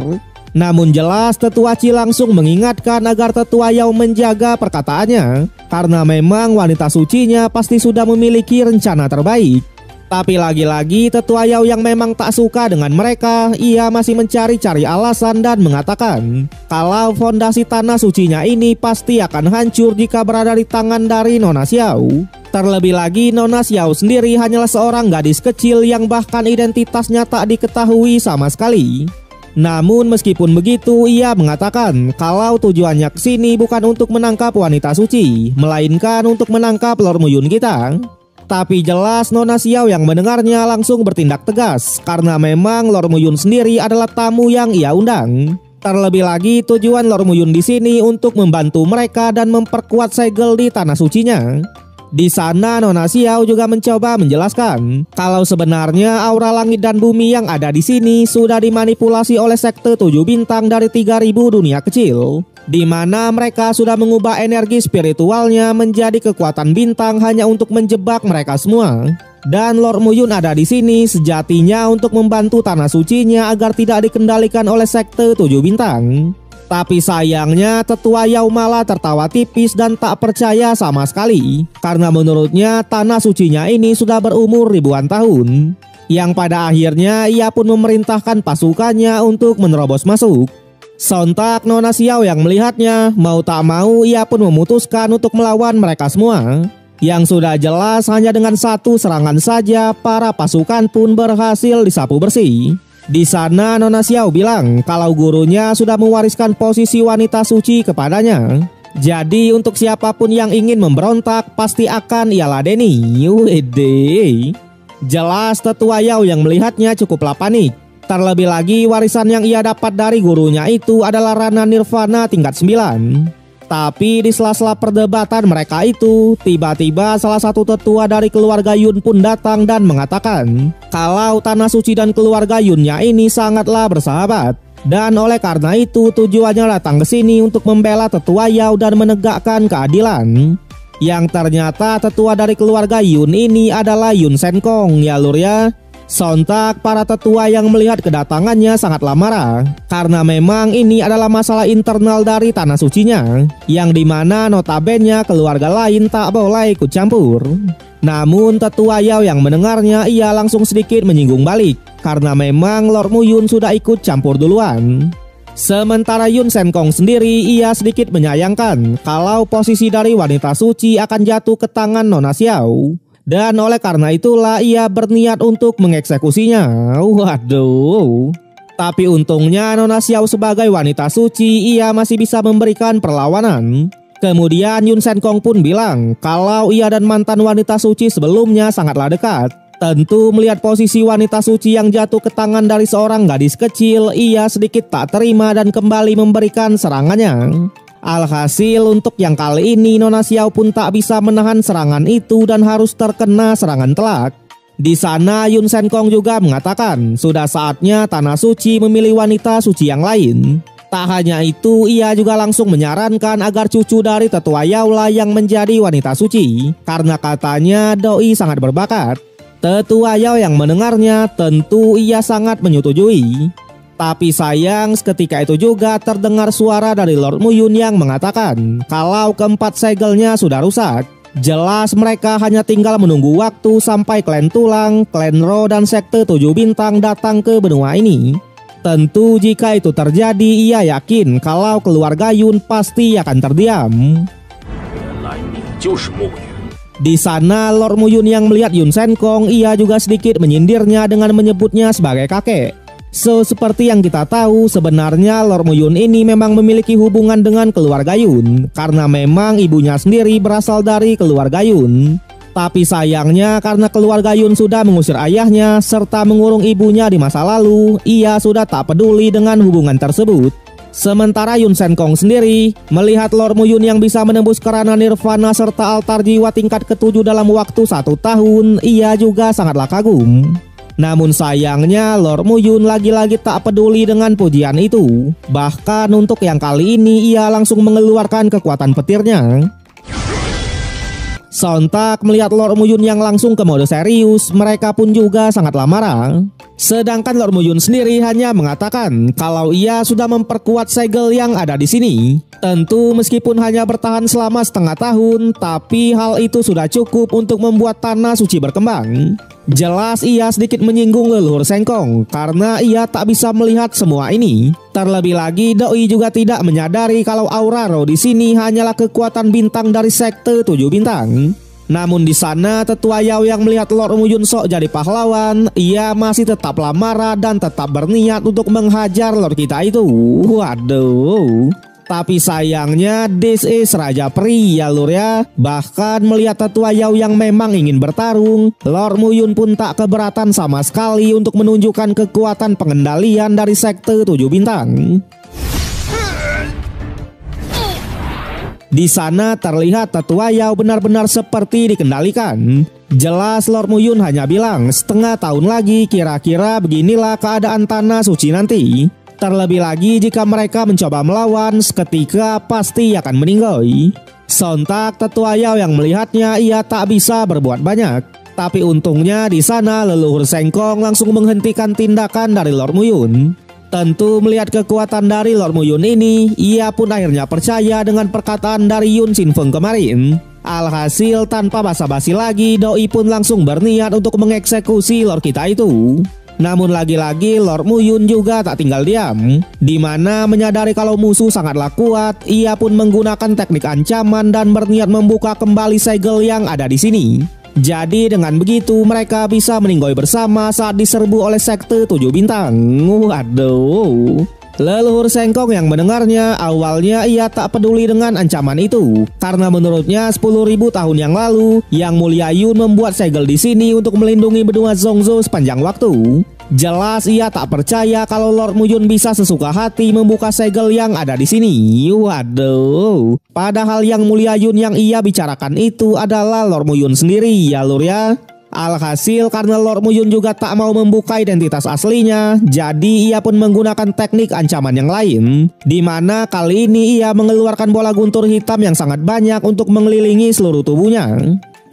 Namun jelas Tetua Qi langsung mengingatkan agar Tetua Yao menjaga perkataannya, karena memang wanita sucinya pasti sudah memiliki rencana terbaik. Tapi lagi-lagi Tetua Yao yang memang tak suka dengan mereka, ia masih mencari-cari alasan dan mengatakan kalau fondasi tanah sucinya ini pasti akan hancur jika berada di tangan dari Nona Xiao. Terlebih lagi Nona Xiao sendiri hanyalah seorang gadis kecil yang bahkan identitasnya tak diketahui sama sekali. Namun meskipun begitu ia mengatakan kalau tujuannya kesini bukan untuk menangkap wanita suci, melainkan untuk menangkap Lord Muyun kita. Tapi jelas Nona Xiao yang mendengarnya langsung bertindak tegas, karena memang Lord Muyun sendiri adalah tamu yang ia undang. Terlebih lagi tujuan Lord Muyun di sini untuk membantu mereka dan memperkuat segel di tanah sucinya. Di sana Nona Xiao juga mencoba menjelaskan kalau sebenarnya aura langit dan bumi yang ada di sini sudah dimanipulasi oleh sekte 7 bintang dari 3000 dunia kecil, di mana mereka sudah mengubah energi spiritualnya menjadi kekuatan bintang hanya untuk menjebak mereka semua. Dan Lord Muyun ada di sini sejatinya untuk membantu tanah sucinya agar tidak dikendalikan oleh sekte 7 bintang. Tapi sayangnya Tetua Yao malah tertawa tipis dan tak percaya sama sekali, karena menurutnya tanah sucinya ini sudah berumur ribuan tahun. Yang pada akhirnya ia pun memerintahkan pasukannya untuk menerobos masuk. Sontak Nona Xiao yang melihatnya, mau tak mau ia pun memutuskan untuk melawan mereka semua. Yang sudah jelas hanya dengan satu serangan saja para pasukan pun berhasil disapu bersih. Di sana Nona Xiao bilang kalau gurunya sudah mewariskan posisi wanita suci kepadanya. Jadi untuk siapapun yang ingin memberontak pasti akan ia ladeni. Wede. Jelas Tetua Yao yang melihatnya cukuplah panik. Terlebih lagi warisan yang ia dapat dari gurunya itu adalah Rana Nirvana tingkat 9. Tapi di sela-sela perdebatan mereka itu, tiba-tiba salah satu tetua dari keluarga Yun pun datang dan mengatakan kalau tanah suci dan keluarga Yunnya ini sangatlah bersahabat. Dan oleh karena itu tujuannya datang ke sini untuk membela Tetua Yao dan menegakkan keadilan. Yang ternyata tetua dari keluarga Yun ini adalah Yun Senkong ya lur ya. Sontak para tetua yang melihat kedatangannya sangatlah marah, karena memang ini adalah masalah internal dari tanah sucinya, yang dimana notabene keluarga lain tak boleh ikut campur. Namun Tetua Yao yang mendengarnya ia langsung sedikit menyinggung balik, karena memang Lord Muyun sudah ikut campur duluan. Sementara Yun Senkong sendiri ia sedikit menyayangkan kalau posisi dari wanita suci akan jatuh ke tangan Nona Xiao. Dan oleh karena itulah ia berniat untuk mengeksekusinya. Waduh. Tapi untungnya Nona Xiao sebagai wanita suci, ia masih bisa memberikan perlawanan. Kemudian Yun Senkong pun bilang kalau ia dan mantan wanita suci sebelumnya sangatlah dekat. Tentu melihat posisi wanita suci yang jatuh ke tangan dari seorang gadis kecil, ia sedikit tak terima dan kembali memberikan serangannya. Alhasil untuk yang kali ini Nona Xiao pun tak bisa menahan serangan itu dan harus terkena serangan telak. Di sana Yun Senkong juga mengatakan sudah saatnya tanah suci memilih wanita suci yang lain. Tak hanya itu, ia juga langsung menyarankan agar cucu dari tetua Yaola yang menjadi wanita suci, karena katanya doi sangat berbakat. Tetua Yao yang mendengarnya tentu ia sangat menyetujui. Tapi sayang seketika itu juga terdengar suara dari Lord Muyun yang mengatakan kalau keempat segelnya sudah rusak. Jelas mereka hanya tinggal menunggu waktu sampai klan Tulang, klan Ro, dan sekte 7 bintang datang ke benua ini. Tentu jika itu terjadi, ia yakin kalau keluarga Yun pasti akan terdiam. Di sana Lord Muyun yang melihat Yun Senkong, ia juga sedikit menyindirnya dengan menyebutnya sebagai kakek. Seperti yang kita tahu, sebenarnya Lord Muyun ini memang memiliki hubungan dengan keluarga Yun, karena memang ibunya sendiri berasal dari keluarga Yun. Tapi sayangnya karena keluarga Yun sudah mengusir ayahnya serta mengurung ibunya di masa lalu, ia sudah tak peduli dengan hubungan tersebut. Sementara Yun Senkong sendiri melihat Lord Muyun yang bisa menembus kerana nirvana serta altar jiwa tingkat ke-7 dalam waktu 1 tahun, ia juga sangatlah kagum. Namun sayangnya Lord Muyun lagi-lagi tak peduli dengan pujian itu. Bahkan untuk yang kali ini ia langsung mengeluarkan kekuatan petirnya. Sontak melihat Lord Muyun yang langsung ke mode serius, mereka pun juga sangatlah marah. Sedangkan Lord Muyun sendiri hanya mengatakan kalau ia sudah memperkuat segel yang ada di sini. Tentu meskipun hanya bertahan selama setengah tahun, tapi hal itu sudah cukup untuk membuat tanah suci berkembang. Jelas ia sedikit menyinggung leluhur Senkong karena ia tak bisa melihat semua ini. Terlebih lagi doi juga tidak menyadari kalau aura Ro di sini hanyalah kekuatan bintang dari sekte 7 bintang. Namun di sana tetua Yao yang melihat Lord Muyun sok jadi pahlawan, ia masih tetaplah marah dan tetap berniat untuk menghajar Lord kita itu. Waduh. Tapi sayangnya this is Raja Peri ya lur ya. Bahkan melihat tetua Yao yang memang ingin bertarung, Lord Muyun pun tak keberatan sama sekali untuk menunjukkan kekuatan pengendalian dari sekte 7 bintang. Di sana terlihat tetua Yao benar-benar seperti dikendalikan. Jelas Lord Muyun hanya bilang setengah tahun lagi kira-kira beginilah keadaan tanah suci nanti. Terlebih lagi jika mereka mencoba melawan, seketika pasti akan meninggal. Sontak tetua Yao yang melihatnya, ia tak bisa berbuat banyak. Tapi untungnya di sana leluhur Senkong langsung menghentikan tindakan dari Lord Muyun. Tentu melihat kekuatan dari Lord Muyun ini, ia pun akhirnya percaya dengan perkataan dari Yun Xinfeng kemarin. Alhasil tanpa basa-basi lagi, doi pun langsung berniat untuk mengeksekusi Lord kita itu. Namun lagi-lagi Lord Muyun juga tak tinggal diam. Dimana menyadari kalau musuh sangatlah kuat, ia pun menggunakan teknik ancaman dan berniat membuka kembali segel yang ada di sini. Jadi dengan begitu mereka bisa meninggoy bersama saat diserbu oleh sekte 7 bintang. Waduh. Leluhur Senkong yang mendengarnya awalnya ia tak peduli dengan ancaman itu, karena menurutnya 10.000 tahun yang lalu Yang Mulia Yun membuat segel di sini untuk melindungi benua Zhongzhou sepanjang waktu. Jelas ia tak percaya kalau Lord Muyun bisa sesuka hati membuka segel yang ada di sini. Waduh. Padahal Yang Mulia Yun yang ia bicarakan itu adalah Lord Muyun sendiri ya lur ya. Alhasil karena Lord Muyun juga tak mau membuka identitas aslinya, jadi ia pun menggunakan teknik ancaman yang lain, di mana kali ini ia mengeluarkan bola guntur hitam yang sangat banyak untuk mengelilingi seluruh tubuhnya.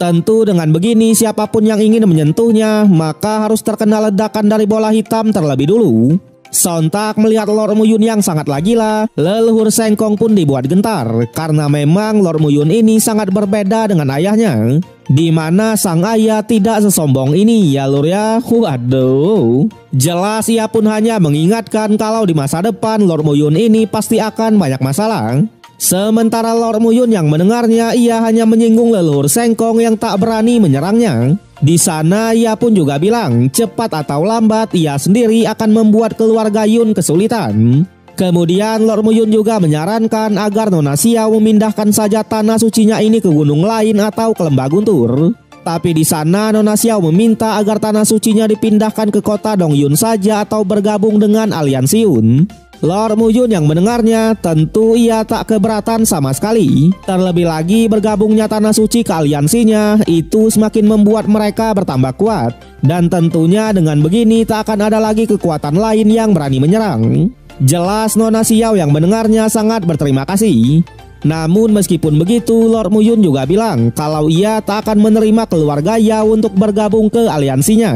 Tentu dengan begini siapapun yang ingin menyentuhnya maka harus terkena ledakan dari bola hitam terlebih dulu. Sontak melihat Lord Muyun yang sangatlah gila, leluhur Senkong pun dibuat gentar karena memang Lord Muyun ini sangat berbeda dengan ayahnya, di mana sang ayah tidak sesombong ini ya lur ya. Waduh. Jelas ia pun hanya mengingatkan kalau di masa depan Lord Muyun ini pasti akan banyak masalah. Sementara Lord Muyun yang mendengarnya, ia hanya menyinggung leluhur Sengkong yang tak berani menyerangnya. Di sana ia pun juga bilang, cepat atau lambat ia sendiri akan membuat keluarga Yun kesulitan. Kemudian Lord Muyun juga menyarankan agar Nona Xiao memindahkan saja tanah sucinya ini ke gunung lain atau ke Lembah Guntur. Tapi di sana Nona Xiao meminta agar tanah sucinya dipindahkan ke kota Dongyun saja atau bergabung dengan aliansi Yun. Lord Muyun yang mendengarnya tentu ia tak keberatan sama sekali. Terlebih lagi bergabungnya tanah suci ke aliansinya itu semakin membuat mereka bertambah kuat. Dan tentunya dengan begini tak akan ada lagi kekuatan lain yang berani menyerang. Jelas Nona Xiao yang mendengarnya sangat berterima kasih. Namun meskipun begitu, Lord Muyun juga bilang kalau ia tak akan menerima keluarga Yao untuk bergabung ke aliansinya.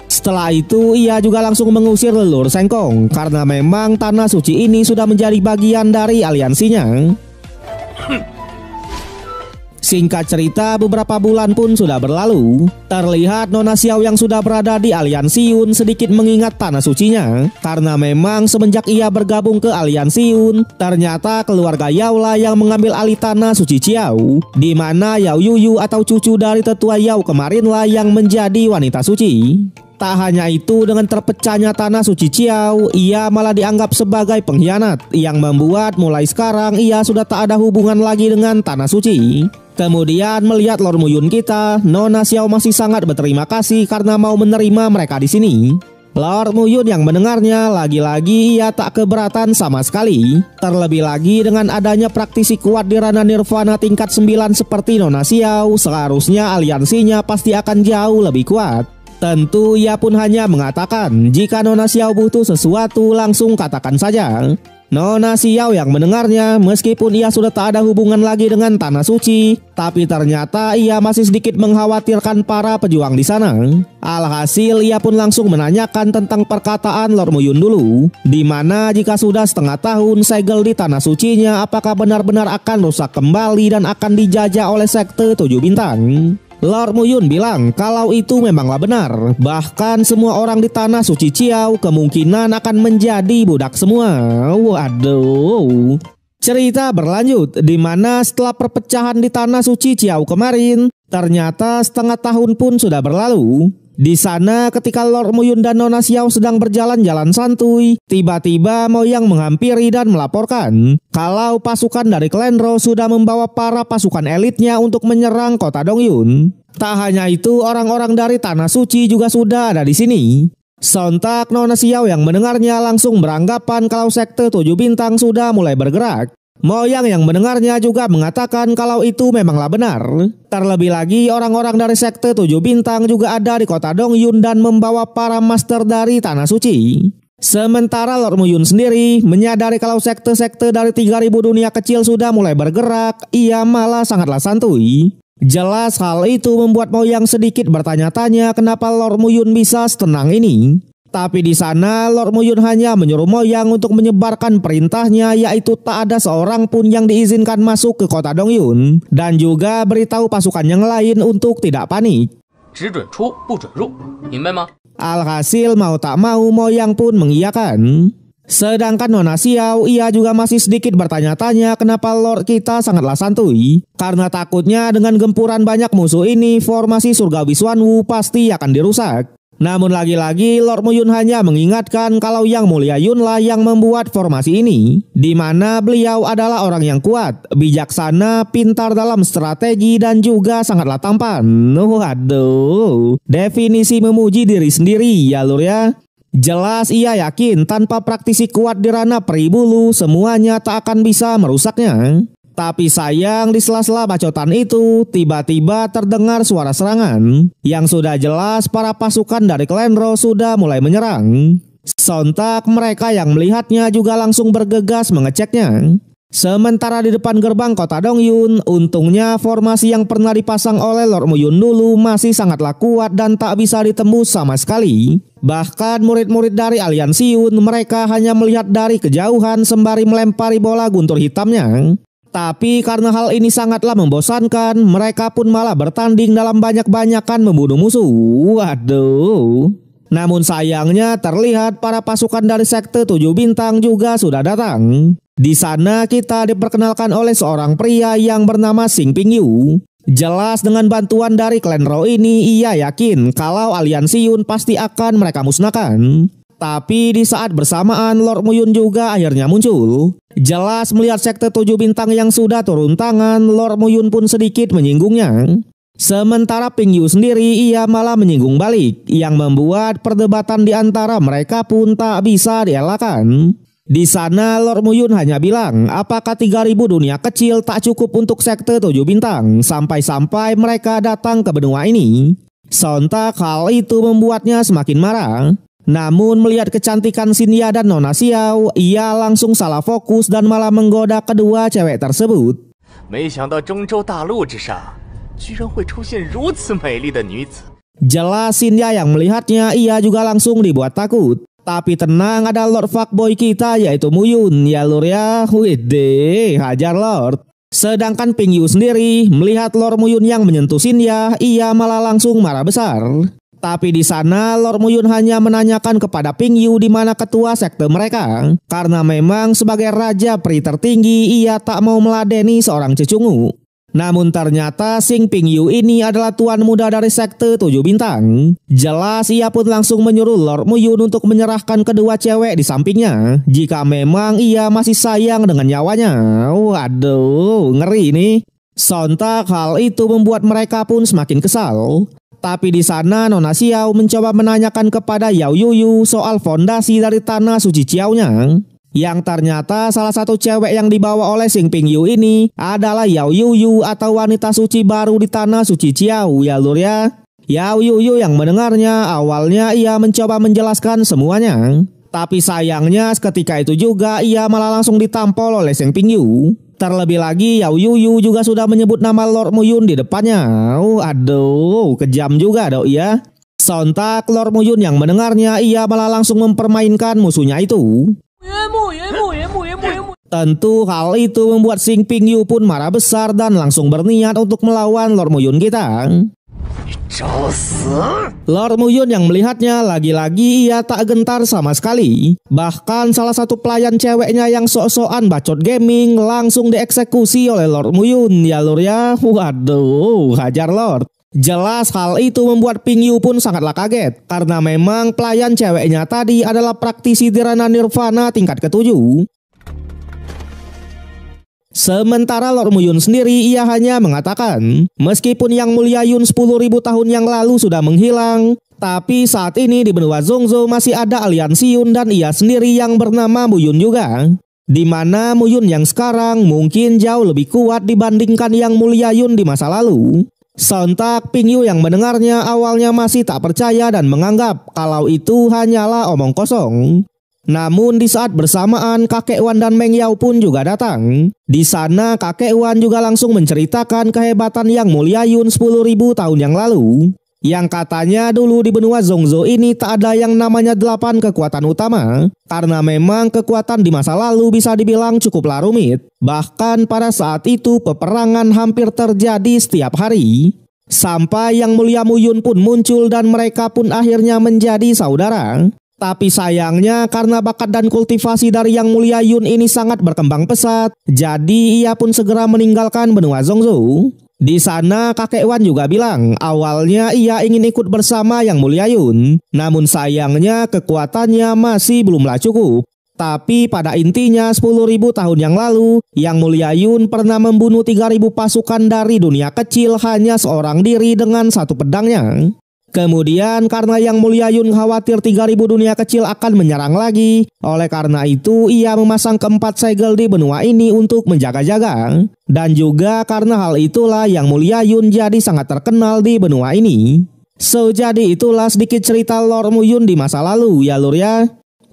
Setelah itu ia juga langsung mengusir leluhur Sengkong karena memang tanah suci ini sudah menjadi bagian dari aliansinya. Singkat cerita, beberapa bulan pun sudah berlalu. Terlihat Nona Xiao yang sudah berada di aliansi Yun sedikit mengingat tanah sucinya. Karena memang semenjak ia bergabung ke aliansi Yun, ternyata keluarga Yao lah yang mengambil alih tanah suci Qiao. Di mana Yao Yuyu atau cucu dari tetua Yao kemarin lah yang menjadi wanita suci. Tak hanya itu, dengan terpecahnya tanah suci Qiao, ia malah dianggap sebagai pengkhianat yang membuat mulai sekarang ia sudah tak ada hubungan lagi dengan tanah suci. Kemudian melihat Lord Muyun kita, Nona Xiao masih sangat berterima kasih karena mau menerima mereka di sini. Lord Muyun yang mendengarnya lagi-lagi ia tak keberatan sama sekali. Terlebih lagi dengan adanya praktisi kuat di ranah nirvana tingkat 9 seperti Nona Xiao, seharusnya aliansinya pasti akan jauh lebih kuat. Tentu ia pun hanya mengatakan jika Nona Xiao butuh sesuatu langsung katakan saja. Nona Xiao yang mendengarnya meskipun ia sudah tak ada hubungan lagi dengan tanah suci, tapi ternyata ia masih sedikit mengkhawatirkan para pejuang di sana. Alhasil ia pun langsung menanyakan tentang perkataan Lord Muyun dulu, di mana jika sudah setengah tahun segel di tanah sucinya apakah benar-benar akan rusak kembali dan akan dijajah oleh sekte 7 bintang. Lord Muyun bilang kalau itu memanglah benar. Bahkan semua orang di tanah suci Qiao kemungkinan akan menjadi budak semua. Waduh. Cerita berlanjut di mana setelah perpecahan di tanah suci Qiao kemarin, ternyata setengah tahun pun sudah berlalu. Di sana ketika Lord Muyun dan Nona Xiao sedang berjalan-jalan santuy, tiba-tiba Moyang menghampiri dan melaporkan kalau pasukan dari klan Ro sudah membawa para pasukan elitnya untuk menyerang kota Dongyun. Tak hanya itu, orang-orang dari tanah suci juga sudah ada di sini. Sontak Nona Xiao yang mendengarnya langsung beranggapan kalau sekte 7 bintang sudah mulai bergerak. Moyang yang mendengarnya juga mengatakan kalau itu memanglah benar. Terlebih lagi orang-orang dari sekte 7 bintang juga ada di kota Dongyun dan membawa para master dari tanah suci. Sementara Lord Muyun sendiri menyadari kalau sekte-sekte dari 3000 dunia kecil sudah mulai bergerak, ia malah sangatlah santuy. Jelas hal itu membuat Moyang sedikit bertanya-tanya kenapa Lord Muyun bisa setenang ini. Tapi di sana Lord Muyun hanya menyuruh Moyang untuk menyebarkan perintahnya, yaitu tak ada seorang pun yang diizinkan masuk ke kota Dongyun, dan juga beritahu pasukan yang lain untuk tidak panik. Alhasil mau tak mau Moyang pun mengiyakan. Sedangkan Nona Xiao ia juga masih sedikit bertanya-tanya kenapa Lord kita sangatlah santuy, karena takutnya dengan gempuran banyak musuh ini formasi surgawi Xuanwu pasti akan dirusak. Namun lagi-lagi Lord Muyun hanya mengingatkan kalau Yang Mulia Yun lah yang membuat formasi ini, di mana beliau adalah orang yang kuat, bijaksana, pintar dalam strategi dan juga sangatlah tampan. Waduh, definisi memuji diri sendiri ya lur ya. Jelas ia yakin tanpa praktisi kuat di ranah peribulu semuanya tak akan bisa merusaknya. Tapi sayang di sela-sela bacotan itu tiba-tiba terdengar suara serangan. Yang sudah jelas para pasukan dari klan Ro sudah mulai menyerang. Sontak mereka yang melihatnya juga langsung bergegas mengeceknya. Sementara di depan gerbang kota Dongyun, untungnya formasi yang pernah dipasang oleh Lord Muyun dulu masih sangatlah kuat dan tak bisa ditembus sama sekali. Bahkan murid-murid dari aliansi Yun mereka hanya melihat dari kejauhan sembari melempari bola guntur hitamnya. Tapi karena hal ini sangatlah membosankan, mereka pun malah bertanding dalam banyak-banyakan membunuh musuh. Waduh. Namun sayangnya terlihat para pasukan dari sekte 7 bintang juga sudah datang. Di sana kita diperkenalkan oleh seorang pria yang bernama Sing Pingyu. Jelas dengan bantuan dari klan Ro ini, ia yakin kalau aliansi Yun pasti akan mereka musnahkan. Tapi di saat bersamaan Lord Muyun juga akhirnya muncul. Jelas melihat sekte 7 bintang yang sudah turun tangan, Lord Muyun pun sedikit menyinggungnya. Sementara Pingyu sendiri ia malah menyinggung balik, yang membuat perdebatan di antara mereka pun tak bisa dielakkan. Di sana Lord Muyun hanya bilang, apakah 3000 dunia kecil tak cukup untuk sekte 7 bintang, sampai-sampai mereka datang ke benua ini. Sontak hal itu membuatnya semakin marah. Namun melihat kecantikan Xinya dan Nona Xiao, ia langsung salah fokus dan malah menggoda kedua cewek tersebut. 没想到中州大陆之上居然会出现如此美丽的女子。 Jelas Xinya yang melihatnya, ia juga langsung dibuat takut. Tapi tenang, ada Lord Fuckboy kita yaitu Muyun, ya lur ya. Widih, hajar Lord. Sedangkan Pingyu sendiri melihat Lord Muyun yang menyentuh Xinya, ia malah langsung marah besar. Tapi di sana Lord Muyun hanya menanyakan kepada Pingyu di mana ketua sekte mereka, karena memang sebagai raja peri tertinggi ia tak mau meladeni seorang cecungu. Namun ternyata Sing Pingyu ini adalah tuan muda dari sekte 7 bintang. Jelas ia pun langsung menyuruh Lord Muyun untuk menyerahkan kedua cewek di sampingnya jika memang ia masih sayang dengan nyawanya. Waduh, ngeri nih. Sontak hal itu membuat mereka pun semakin kesal. Tapi di sana Nona Xiao mencoba menanyakan kepada Yao Yuyu soal fondasi dari tanah suci Ciao-nya. Yang ternyata salah satu cewek yang dibawa oleh Sing Pingyu ini adalah Yao Yuyu atau wanita suci baru di tanah suci Ciao, ya lur ya. Yao Yuyu yang mendengarnya awalnya ia mencoba menjelaskan semuanya. Tapi sayangnya ketika itu juga ia malah langsung ditampol oleh Sing Pingyu. Terlebih lagi Yao Yuyu juga sudah menyebut nama Lord Muyun di depannya. Aduh, kejam juga dong ya. Sontak Lord Muyun yang mendengarnya ia malah langsung mempermainkan musuhnya itu. Tentu hal itu membuat Sing Pingyu pun marah besar dan langsung berniat untuk melawan Lord Muyun kita. Lord Muyun yang melihatnya lagi-lagi ia tak gentar sama sekali. Bahkan salah satu pelayan ceweknya yang sok-sokan bacot gaming langsung dieksekusi oleh Lord Muyun, ya lur ya. Waduh, hajar Lord. Jelas hal itu membuat Pingyu pun sangatlah kaget, karena memang pelayan ceweknya tadi adalah praktisi Dharana Nirvana tingkat ke-7. Sementara Lord Muyun sendiri ia hanya mengatakan, meskipun Yang Mulia Yun 10.000 tahun yang lalu sudah menghilang, tapi saat ini di benua Zongzhou masih ada aliansi Yun dan ia sendiri yang bernama Muyun juga. Di mana Muyun yang sekarang mungkin jauh lebih kuat dibandingkan Yang Mulia Yun di masa lalu. Sontak Pingyu yang mendengarnya awalnya masih tak percaya dan menganggap kalau itu hanyalah omong kosong. Namun di saat bersamaan kakek Wan dan Meng Yao pun juga datang. Di sana kakek Wan juga langsung menceritakan kehebatan Yang Mulia Yun 10.000 tahun yang lalu. Yang katanya dulu di benua Zongzhou ini tak ada yang namanya 8 kekuatan utama. Karena memang kekuatan di masa lalu bisa dibilang cukuplah rumit. Bahkan pada saat itu peperangan hampir terjadi setiap hari. Sampai Yang Mulia Muyun pun muncul dan mereka pun akhirnya menjadi saudara. Tapi sayangnya karena bakat dan kultivasi dari Yang Mulia Yun ini sangat berkembang pesat, jadi ia pun segera meninggalkan benua Zongzhou. Di sana kakek Wan juga bilang awalnya ia ingin ikut bersama Yang Mulia Yun, namun sayangnya kekuatannya masih belumlah cukup. Tapi pada intinya 10.000 tahun yang lalu, Yang Mulia Yun pernah membunuh 3.000 pasukan dari dunia kecil hanya seorang diri dengan satu pedangnya. Kemudian karena Yang Mulia Yun khawatir 3.000 dunia kecil akan menyerang lagi, oleh karena itu ia memasang keempat segel di benua ini untuk menjaga-jaga. Dan juga karena hal itulah Yang Mulia Yun jadi sangat terkenal di benua ini. So jadi itulah sedikit cerita Lord Muyun di masa lalu, ya lur ya.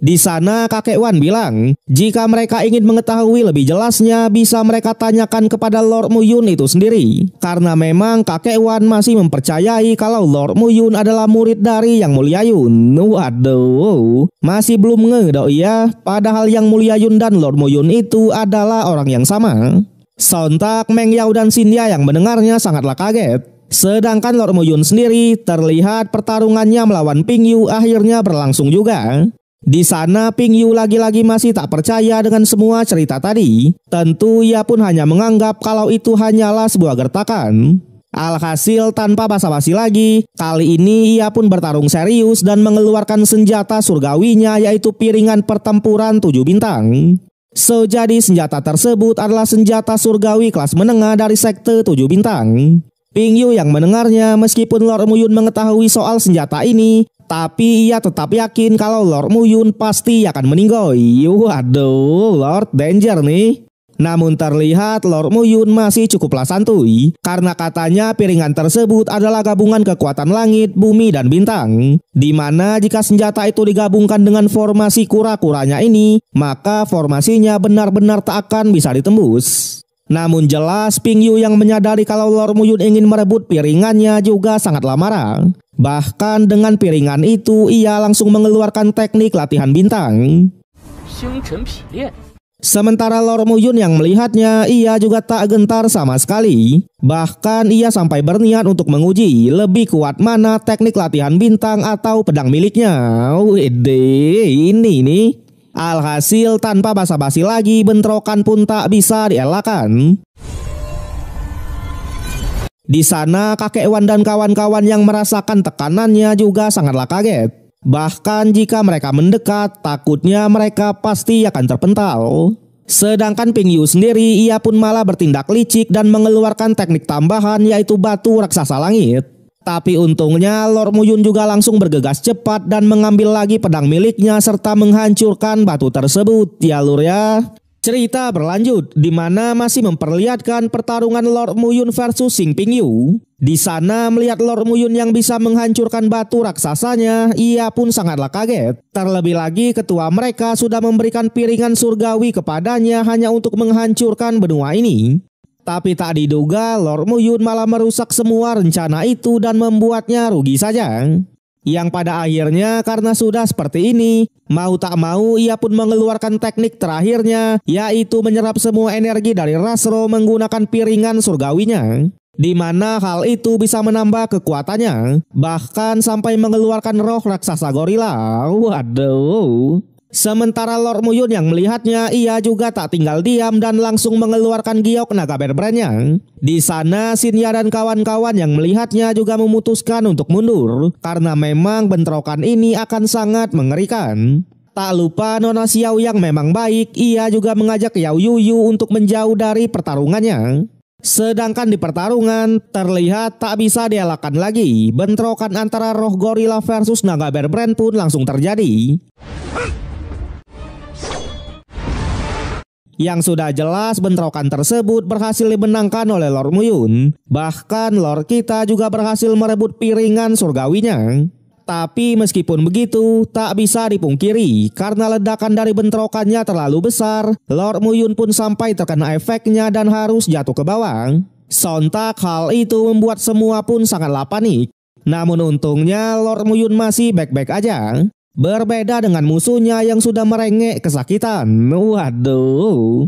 Di sana kakek Wan bilang, jika mereka ingin mengetahui lebih jelasnya bisa mereka tanyakan kepada Lord Muyun itu sendiri. Karena memang kakek Wan masih mempercayai kalau Lord Muyun adalah murid dari Yang Mulia Yun. Waduh, masih belum ngedok ya, padahal Yang Mulia Yun dan Lord Muyun itu adalah orang yang sama. Sontak Meng Yao dan Xinya yang mendengarnya sangatlah kaget. Sedangkan Lord Muyun sendiri terlihat pertarungannya melawan Pingyu akhirnya berlangsung juga. Di sana Ping Yu lagi-lagi masih tak percaya dengan semua cerita tadi. Tentu ia pun hanya menganggap kalau itu hanyalah sebuah gertakan. Alhasil tanpa basa-basi lagi, kali ini ia pun bertarung serius dan mengeluarkan senjata surgawinya, yaitu piringan pertempuran 7 bintang. Jadi senjata tersebut adalah senjata surgawi kelas menengah dari sekte 7 bintang. Ping Yu yang mendengarnya, meskipun Lord Muyun mengetahui soal senjata ini, tapi ia tetap yakin kalau Lord Muyun pasti akan meninggoy. Waduh, Lord Danger nih. Namun terlihat Lord Muyun masih cukuplah santuy, karena katanya piringan tersebut adalah gabungan kekuatan langit, bumi, dan bintang. Dimana jika senjata itu digabungkan dengan formasi kura-kuranya ini, maka formasinya benar-benar tak akan bisa ditembus. Namun jelas Ping Yu yang menyadari kalau Lord Muyun ingin merebut piringannya juga sangatlah marah. Bahkan dengan piringan itu ia langsung mengeluarkan teknik latihan bintang. Sementara Lord Muyun yang melihatnya, ia juga tak gentar sama sekali. Bahkan ia sampai berniat untuk menguji lebih kuat mana teknik latihan bintang atau pedang miliknya. Wede, ini nih. Alhasil tanpa basa-basi lagi, bentrokan pun tak bisa dielakkan. Di sana kakek Wan dan kawan-kawan yang merasakan tekanannya juga sangatlah kaget. Bahkan jika mereka mendekat, takutnya mereka pasti akan terpental. Sedangkan Ping Yu sendiri, ia pun malah bertindak licik dan mengeluarkan teknik tambahan, yaitu batu raksasa langit. Tapi untungnya Lord Muyun juga langsung bergegas cepat dan mengambil lagi pedang miliknya serta menghancurkan batu tersebut. Ya lur ya. Cerita berlanjut di mana masih memperlihatkan pertarungan Lord Muyun versus Sing Ping Yu. Di sana melihat Lord Muyun yang bisa menghancurkan batu raksasanya, ia pun sangatlah kaget. Terlebih lagi ketua mereka sudah memberikan piringan surgawi kepadanya hanya untuk menghancurkan benua ini. Tapi tak diduga Lord Muyun malah merusak semua rencana itu dan membuatnya rugi saja. Yang pada akhirnya karena sudah seperti ini, mau tak mau ia pun mengeluarkan teknik terakhirnya, yaitu menyerap semua energi dari Rasro menggunakan piringan surgawinya. Di mana hal itu bisa menambah kekuatannya, bahkan sampai mengeluarkan roh raksasa gorila. Waduh. Sementara Lord Muyun yang melihatnya, ia juga tak tinggal diam dan langsung mengeluarkan giok naga berbrandnya. Di sana Shinya dan kawan-kawan yang melihatnya juga memutuskan untuk mundur, karena memang bentrokan ini akan sangat mengerikan. Tak lupa Nona Xiao yang memang baik, ia juga mengajak Yao Yuyu untuk menjauh dari pertarungannya. Sedangkan di pertarungan terlihat tak bisa dielakkan lagi. Bentrokan antara roh gorila versus naga berbrand pun langsung terjadi. Yang sudah jelas bentrokan tersebut berhasil dimenangkan oleh Lord Muyun. Bahkan Lord kita juga berhasil merebut piringan surgawinya. Tapi meskipun begitu, tak bisa dipungkiri karena ledakan dari bentrokannya terlalu besar, Lord Muyun pun sampai terkena efeknya dan harus jatuh ke bawah. Sontak hal itu membuat semua pun sangatlah panik. Namun untungnya Lord Muyun masih baik-baik aja. Berbeda dengan musuhnya yang sudah merengek kesakitan. Waduh.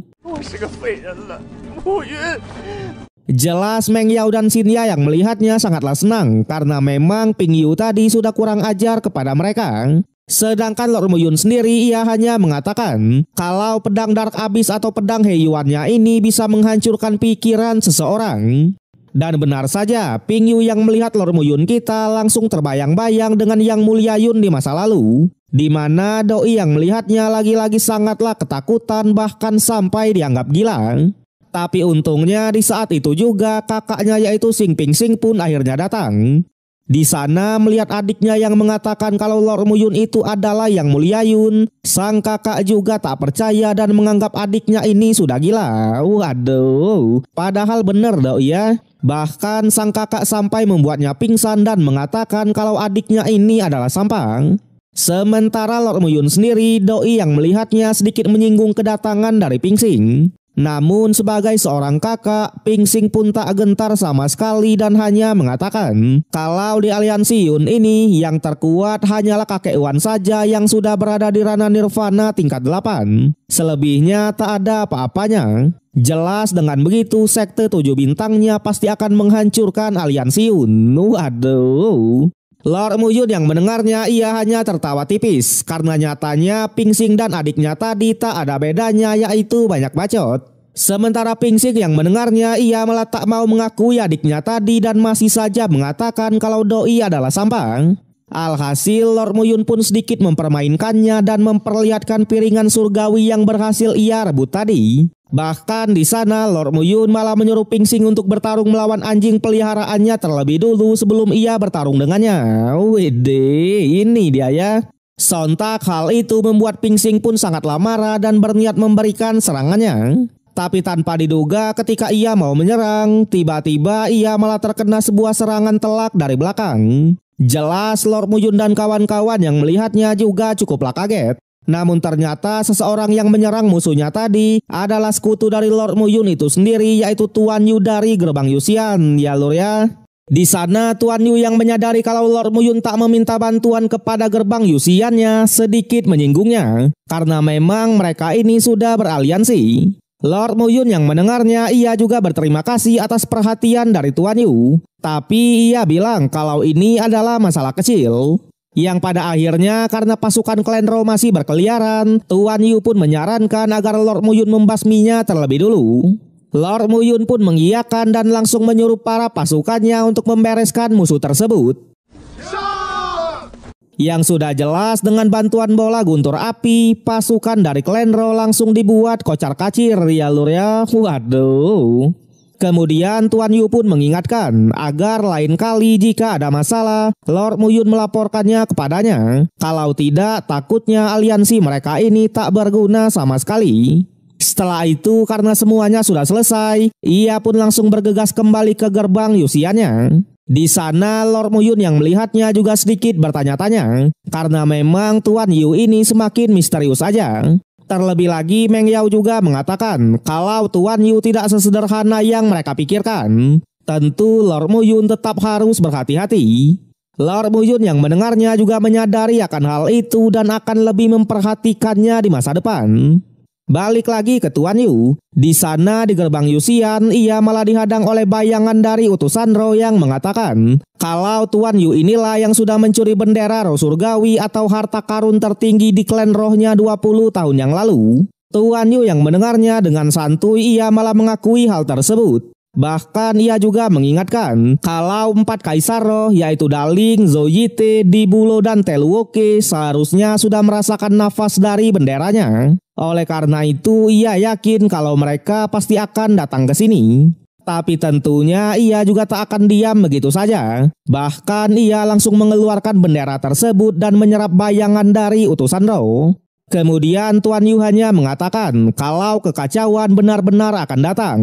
Jelas Meng Yao dan Shinya yang melihatnya sangatlah senang karena memang Ping Yu tadi sudah kurang ajar kepada mereka. Sedangkan Lord Muyun sendiri ia hanya mengatakan kalau pedang Dark Abyss atau pedang Heiyuannya ini bisa menghancurkan pikiran seseorang. Dan benar saja, Ping Yu yang melihat Lord Muyun kita langsung terbayang-bayang dengan Yang Mulia Yun di masa lalu. Di mana doi yang melihatnya lagi-lagi sangatlah ketakutan bahkan sampai dianggap gila. Tapi untungnya di saat itu juga kakaknya yaitu Sing Ping Sing pun akhirnya datang. Di sana melihat adiknya yang mengatakan kalau Lord Muyun itu adalah Yang Mulia Yun, sang kakak juga tak percaya dan menganggap adiknya ini sudah gila. Waduh, padahal bener doi ya. Bahkan sang kakak sampai membuatnya pingsan dan mengatakan kalau adiknya ini adalah sampang. Sementara Lord Muyun sendiri, doi yang melihatnya sedikit menyinggung kedatangan dari Ping Sing. Namun sebagai seorang kakak, Ping Sing pun tak gentar sama sekali dan hanya mengatakan kalau di aliansi Yun ini yang terkuat hanyalah kakek Wan saja yang sudah berada di ranah nirvana tingkat 8. Selebihnya tak ada apa-apanya. Jelas dengan begitu sekte 7 bintangnya pasti akan menghancurkan aliansi Yun. Waduh. Lord Muyun yang mendengarnya ia hanya tertawa tipis karena nyatanya Pingsing dan adiknya tadi tak ada bedanya, yaitu banyak bacot. Sementara Pingsing yang mendengarnya ia malah tak mau mengakui adiknya tadi dan masih saja mengatakan kalau doi adalah sampah. Alhasil Lord Muyun pun sedikit mempermainkannya dan memperlihatkan piringan surgawi yang berhasil ia rebut tadi. Bahkan di sana Lord Muyun malah menyuruh Pingsing untuk bertarung melawan anjing peliharaannya terlebih dulu sebelum ia bertarung dengannya. Widih, ini dia ya. Sontak hal itu membuat Pingsing pun sangatlah marah dan berniat memberikan serangannya. Tapi tanpa diduga ketika ia mau menyerang, tiba-tiba ia malah terkena sebuah serangan telak dari belakang. Jelas Lord Muyun dan kawan-kawan yang melihatnya juga cukuplah kaget. Namun ternyata seseorang yang menyerang musuhnya tadi adalah sekutu dari Lord Muyun itu sendiri, yaitu Tuan Yu dari Gerbang Yuxian, ya lur ya. Di sana Tuan Yu yang menyadari kalau Lord Muyun tak meminta bantuan kepada Gerbang Yuxiannya sedikit menyinggungnya, karena memang mereka ini sudah beraliansi. Lord Muyun yang mendengarnya ia juga berterima kasih atas perhatian dari Tuan Yu, tapi ia bilang kalau ini adalah masalah kecil. Yang pada akhirnya karena pasukan Clanro masih berkeliaran, Tuan Yu pun menyarankan agar Lord Muyun membasminya terlebih dulu. Lord Muyun pun mengiyakan dan langsung menyuruh para pasukannya untuk membereskan musuh tersebut. Yang sudah jelas dengan bantuan bola guntur api, pasukan dari Clanro langsung dibuat kocar-kacir, ya lur ya. Waduh. Kemudian Tuan Yu pun mengingatkan agar lain kali jika ada masalah, Lord Muyun melaporkannya kepadanya. Kalau tidak, takutnya aliansi mereka ini tak berguna sama sekali. Setelah itu karena semuanya sudah selesai, ia pun langsung bergegas kembali ke gerbang Yuxiannya. Di sana Lord Muyun yang melihatnya juga sedikit bertanya-tanya, karena memang Tuan Yu ini semakin misterius saja. Terlebih lagi Meng Yao juga mengatakan kalau Tuan Yu tidak sesederhana yang mereka pikirkan. Tentu Lord Muyun tetap harus berhati-hati. Lord Muyun yang mendengarnya juga menyadari akan hal itu dan akan lebih memperhatikannya di masa depan. Balik lagi ke Tuan Yu. Di sana di gerbang Yuxian ia malah dihadang oleh bayangan dari utusan Ro yang mengatakan kalau Tuan Yu inilah yang sudah mencuri bendera Ro Surgawi atau harta karun tertinggi di klan rohnya 20 tahun yang lalu. Tuan Yu yang mendengarnya dengan santuy ia malah mengakui hal tersebut. Bahkan ia juga mengingatkan kalau 4 kaisar roh yaitu Daling, Zhou Yite, Dibulo dan Teluoke seharusnya sudah merasakan nafas dari benderanya. Oleh karena itu ia yakin kalau mereka pasti akan datang ke sini. Tapi tentunya ia juga tak akan diam begitu saja. Bahkan ia langsung mengeluarkan bendera tersebut dan menyerap bayangan dari utusan Ro. Kemudian Tuan Yu hanya mengatakan kalau kekacauan benar-benar akan datang.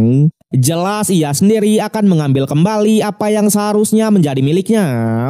Jelas ia sendiri akan mengambil kembali apa yang seharusnya menjadi miliknya.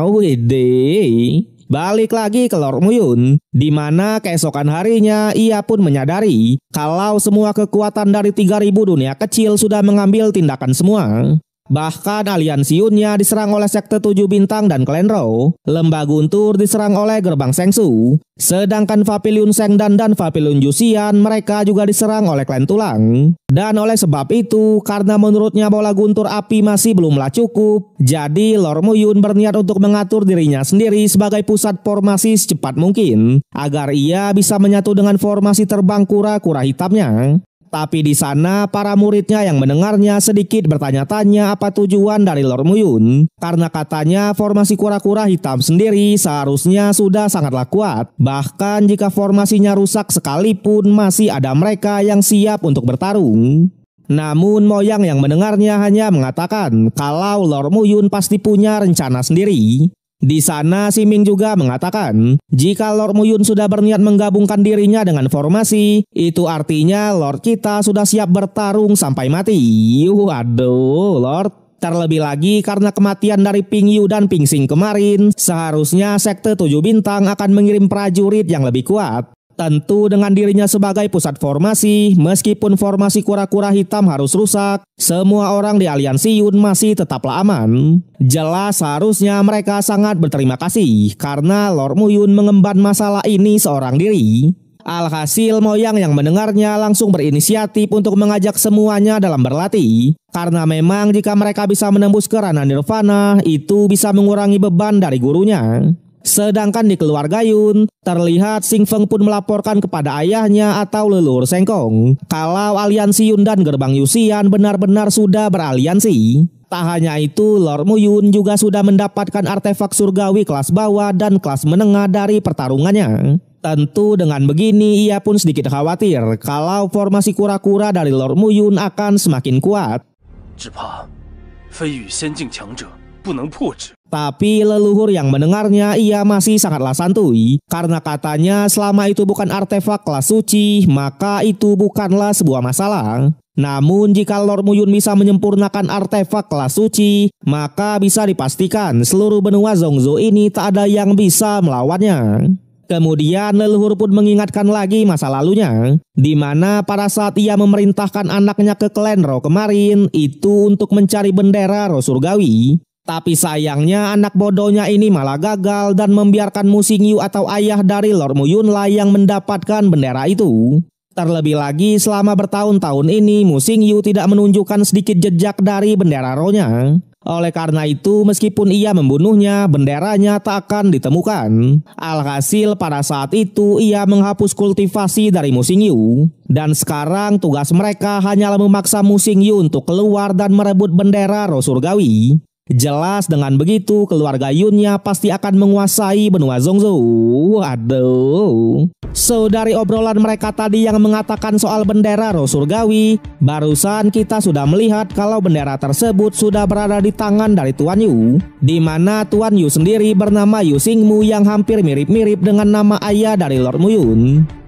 Widih. Balik lagi ke Lord Muyun, di mana keesokan harinya ia pun menyadari kalau semua kekuatan dari 3000 dunia kecil sudah mengambil tindakan semua. Bahkan aliansi Yunnya diserang oleh sekte 7 bintang dan Clanro. Lembah Guntur diserang oleh gerbang Sengsu. Sedangkan Pavilion Sengdan dan Pavilion Yuxian mereka juga diserang oleh klan Tulang. Dan oleh sebab itu karena menurutnya bola guntur api masih belumlah cukup, jadi Lord Muyun berniat untuk mengatur dirinya sendiri sebagai pusat formasi secepat mungkin agar ia bisa menyatu dengan formasi terbang kura-kura hitamnya. Tapi di sana para muridnya yang mendengarnya sedikit bertanya-tanya apa tujuan dari Lord Muyun. Karena katanya formasi kura-kura hitam sendiri seharusnya sudah sangatlah kuat. Bahkan jika formasinya rusak sekalipun masih ada mereka yang siap untuk bertarung. Namun Moyang yang mendengarnya hanya mengatakan kalau Lord Muyun pasti punya rencana sendiri. Di sana Si Ming juga mengatakan, jika Lord Muyun sudah berniat menggabungkan dirinya dengan formasi, itu artinya Lord kita sudah siap bertarung sampai mati. Waduh, Lord. Terlebih lagi karena kematian dari Ping Yu dan Ping Xing kemarin, seharusnya sekte 7 bintang akan mengirim prajurit yang lebih kuat. Tentu dengan dirinya sebagai pusat formasi, meskipun formasi kura-kura hitam harus rusak, semua orang di aliansi Yun masih tetaplah aman. Jelas seharusnya mereka sangat berterima kasih karena Lord Muyun mengemban masalah ini seorang diri. Alhasil Moyang yang mendengarnya langsung berinisiatif untuk mengajak semuanya dalam berlatih. Karena memang jika mereka bisa menembus ke ranah nirvana, itu bisa mengurangi beban dari gurunya. Sedangkan di keluarga Yun, terlihat Xing Feng pun melaporkan kepada ayahnya atau leluhur Sengkong kalau aliansi Yun dan Gerbang Yuxian benar-benar sudah beraliansi. Tak hanya itu, Lord Mu Yun juga sudah mendapatkan artefak surgawi kelas bawah dan kelas menengah dari pertarungannya. Tentu dengan begini ia pun sedikit khawatir kalau formasi kura-kura dari Lord Mu Yun akan semakin kuat. Tapi leluhur yang mendengarnya ia masih sangatlah santuy. Karena katanya selama itu bukan artefak kelas suci, maka itu bukanlah sebuah masalah. Namun jika Lord Mu Yun bisa menyempurnakan artefak kelas suci, maka bisa dipastikan seluruh benua Zhongzhou ini tak ada yang bisa melawannya. Kemudian leluhur pun mengingatkan lagi masa lalunya, di mana pada saat ia memerintahkan anaknya ke klan Ro kemarin itu untuk mencari bendera Ro surgawi. Tapi sayangnya anak bodohnya ini malah gagal dan membiarkan Mu Xingyu atau ayah dari Lord Mu Yun lah yang mendapatkan bendera itu. Terlebih lagi selama bertahun-tahun ini Mu Xingyu tidak menunjukkan sedikit jejak dari bendera Ro-nya. Oleh karena itu meskipun ia membunuhnya, benderanya tak akan ditemukan. Alhasil pada saat itu ia menghapus kultivasi dari Mu Xingyu. Dan sekarang tugas mereka hanyalah memaksa Mu Xingyu untuk keluar dan merebut bendera Ro surgawi. Jelas dengan begitu keluarga Yunnya pasti akan menguasai benua Zhongzhou. Aduh. So dari obrolan mereka tadi yang mengatakan soal bendera Ro surgawi, barusan kita sudah melihat kalau bendera tersebut sudah berada di tangan dari Tuan Yu, di mana Tuan Yu sendiri bernama Yu Xingmu yang hampir mirip-mirip dengan nama ayah dari Lord Mu Yun.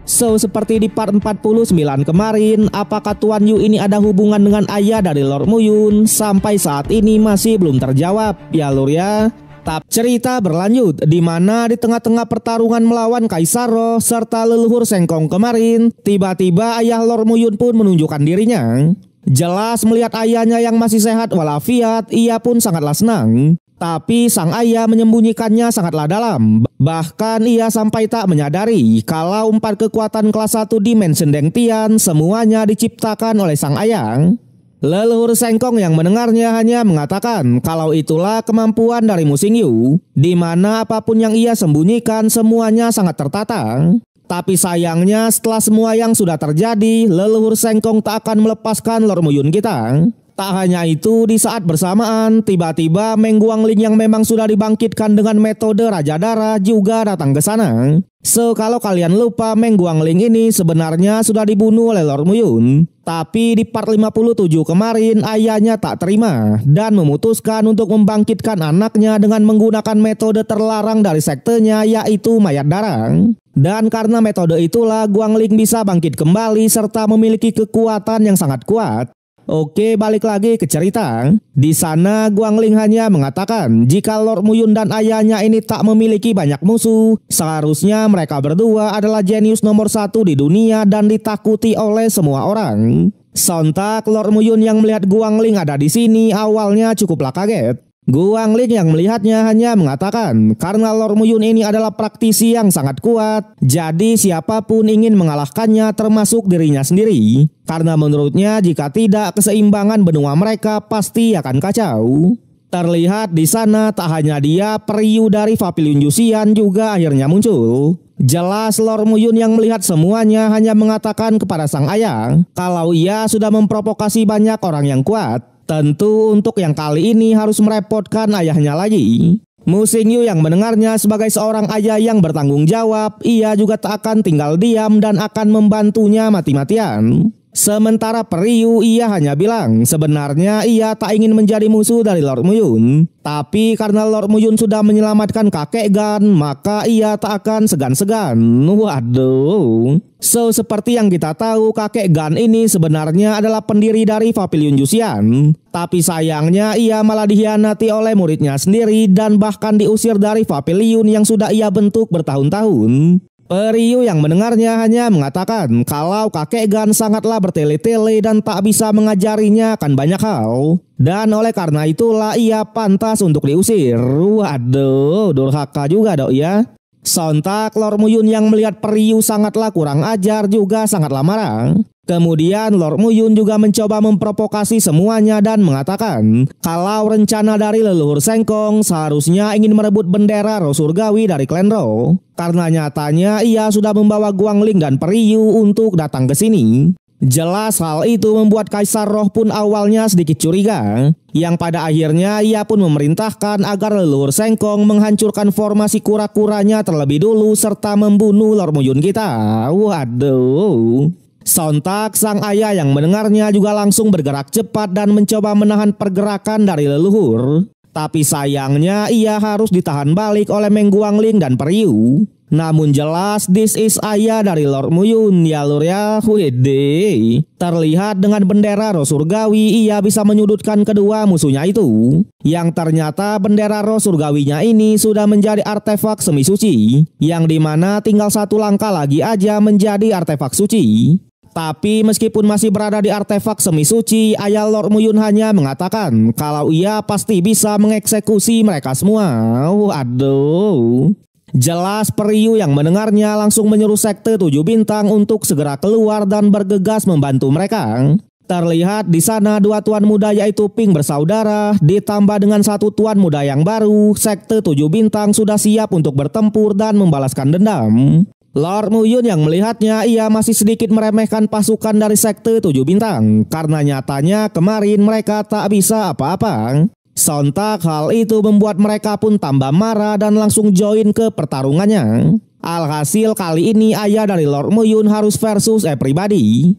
So seperti di part 49 kemarin, apakah Tuan Yu ini ada hubungan dengan ayah dari Lord Mu Yun? Sampai saat ini masih belum terjawab ya lur ya. Tapi cerita berlanjut di mana di tengah-tengah pertarungan melawan Kaisar Ro serta leluhur Sengkong kemarin, tiba-tiba ayah Lord Mu Yun pun menunjukkan dirinya. Jelas melihat ayahnya yang masih sehat walafiat, ia pun sangatlah senang. Tapi sang ayah menyembunyikannya sangatlah dalam. Bahkan ia sampai tak menyadari kalau 4 kekuatan kelas 1 Dimension Dengtian semuanya diciptakan oleh sang ayah. Leluhur Sengkong yang mendengarnya hanya mengatakan kalau itulah kemampuan dari Mu Xingyu, di mana apapun yang ia sembunyikan semuanya sangat tertata. Tapi sayangnya setelah semua yang sudah terjadi, leluhur Sengkong tak akan melepaskan Lord Mu Yun kita. Tak hanya itu, di saat bersamaan, tiba-tiba Meng Guangling yang memang sudah dibangkitkan dengan metode Raja Dara juga datang ke sana. So, kalau kalian lupa, Meng Guangling ini sebenarnya sudah dibunuh oleh Lord Mu Yun. Tapi di part 57 kemarin, ayahnya tak terima dan memutuskan untuk membangkitkan anaknya dengan menggunakan metode terlarang dari sektenya, yaitu mayat darah. Dan karena metode itulah Guangling bisa bangkit kembali serta memiliki kekuatan yang sangat kuat. Oke, balik lagi ke cerita. Di sana Guangling hanya mengatakan jika Lord Mu Yun dan ayahnya ini tak memiliki banyak musuh, seharusnya mereka berdua adalah jenius nomor 1 di dunia dan ditakuti oleh semua orang. Sontak Lord Mu Yun yang melihat Guangling ada di sini awalnya cukuplah kaget. Guangling yang melihatnya hanya mengatakan karena Lord Mu Yun ini adalah praktisi yang sangat kuat, jadi siapapun ingin mengalahkannya termasuk dirinya sendiri. Karena menurutnya jika tidak, keseimbangan benua mereka pasti akan kacau. Terlihat di sana tak hanya dia, Periu dari Pavilion Yuxian juga akhirnya muncul. Jelas Lord Mu Yun yang melihat semuanya hanya mengatakan kepada sang ayah kalau ia sudah memprovokasi banyak orang yang kuat. Tentu untuk yang kali ini harus merepotkan ayahnya lagi. Mu Xingyu yang mendengarnya sebagai seorang ayah yang bertanggung jawab, ia juga tak akan tinggal diam dan akan membantunya mati-matian. Sementara Periu ia hanya bilang sebenarnya ia tak ingin menjadi musuh dari Lord Mu Yun. Tapi karena Lord Mu Yun sudah menyelamatkan kakek Gan, maka ia tak akan segan-segan. Waduh. So seperti yang kita tahu, kakek Gan ini sebenarnya adalah pendiri dari Pavilion Yuxian. Tapi sayangnya ia malah dikhianati oleh muridnya sendiri dan bahkan diusir dari Pavilion yang sudah ia bentuk bertahun-tahun. Periu yang mendengarnya hanya mengatakan kalau kakek Gan sangatlah bertele-tele dan tak bisa mengajarinya akan banyak hal. Dan oleh karena itulah ia pantas untuk diusir. Waduh, durhaka juga dok ya. Sontak Lord Muyun yang melihat Periu sangatlah kurang ajar juga sangatlah marah. Kemudian Lord Muyun juga mencoba memprovokasi semuanya dan mengatakan kalau rencana dari leluhur Sengkong seharusnya ingin merebut bendera roh surgawi dari klan Roh. Karena nyatanya ia sudah membawa Guangling dan Periu untuk datang ke sini. Jelas hal itu membuat Kaisar Roh pun awalnya sedikit curiga, yang pada akhirnya ia pun memerintahkan agar leluhur Sengkong menghancurkan formasi kura-kuranya terlebih dulu serta membunuh Lord Muyun kita. Waduh. Sontak sang ayah yang mendengarnya juga langsung bergerak cepat dan mencoba menahan pergerakan dari leluhur. Tapi sayangnya ia harus ditahan balik oleh Meng Guangling dan Periu. Namun jelas this is ayah dari Lord Muyun ya lur ya. Wede. Terlihat dengan bendera roh surgawi ia bisa menyudutkan kedua musuhnya itu. Yang ternyata bendera roh surgawinya ini sudah menjadi artefak semi suci, yang dimana tinggal satu langkah lagi aja menjadi artefak suci. Tapi meskipun masih berada di artefak semi suci, ayah Lord Muyun hanya mengatakan kalau ia pasti bisa mengeksekusi mereka semua. Waduh. Jelas Periu yang mendengarnya langsung menyuruh Sekte 7 Bintang untuk segera keluar dan bergegas membantu mereka. Terlihat di sana dua tuan muda yaitu Ping bersaudara ditambah dengan satu tuan muda yang baru. Sekte 7 Bintang sudah siap untuk bertempur dan membalaskan dendam. Lord Muyun yang melihatnya ia masih sedikit meremehkan pasukan dari Sekte 7 Bintang karena nyatanya kemarin mereka tak bisa apa-apa. Sontak hal itu membuat mereka pun tambah marah dan langsung join ke pertarungannya. Alhasil kali ini ayah dari Lord Muyun harus versus everybody.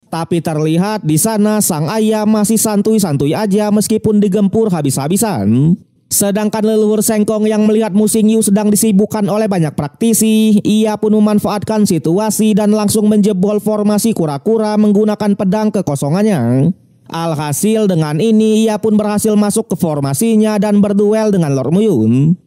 Tapi terlihat di sana sang ayah masih santuy-santuy aja meskipun digempur habis-habisan. Sedangkan leluhur Sengkong yang melihat Mu Xingyu sedang disibukkan oleh banyak praktisi, ia pun memanfaatkan situasi dan langsung menjebol formasi kura-kura menggunakan pedang kekosongannya. Alhasil dengan ini ia pun berhasil masuk ke formasinya dan berduel dengan Lord Muyun.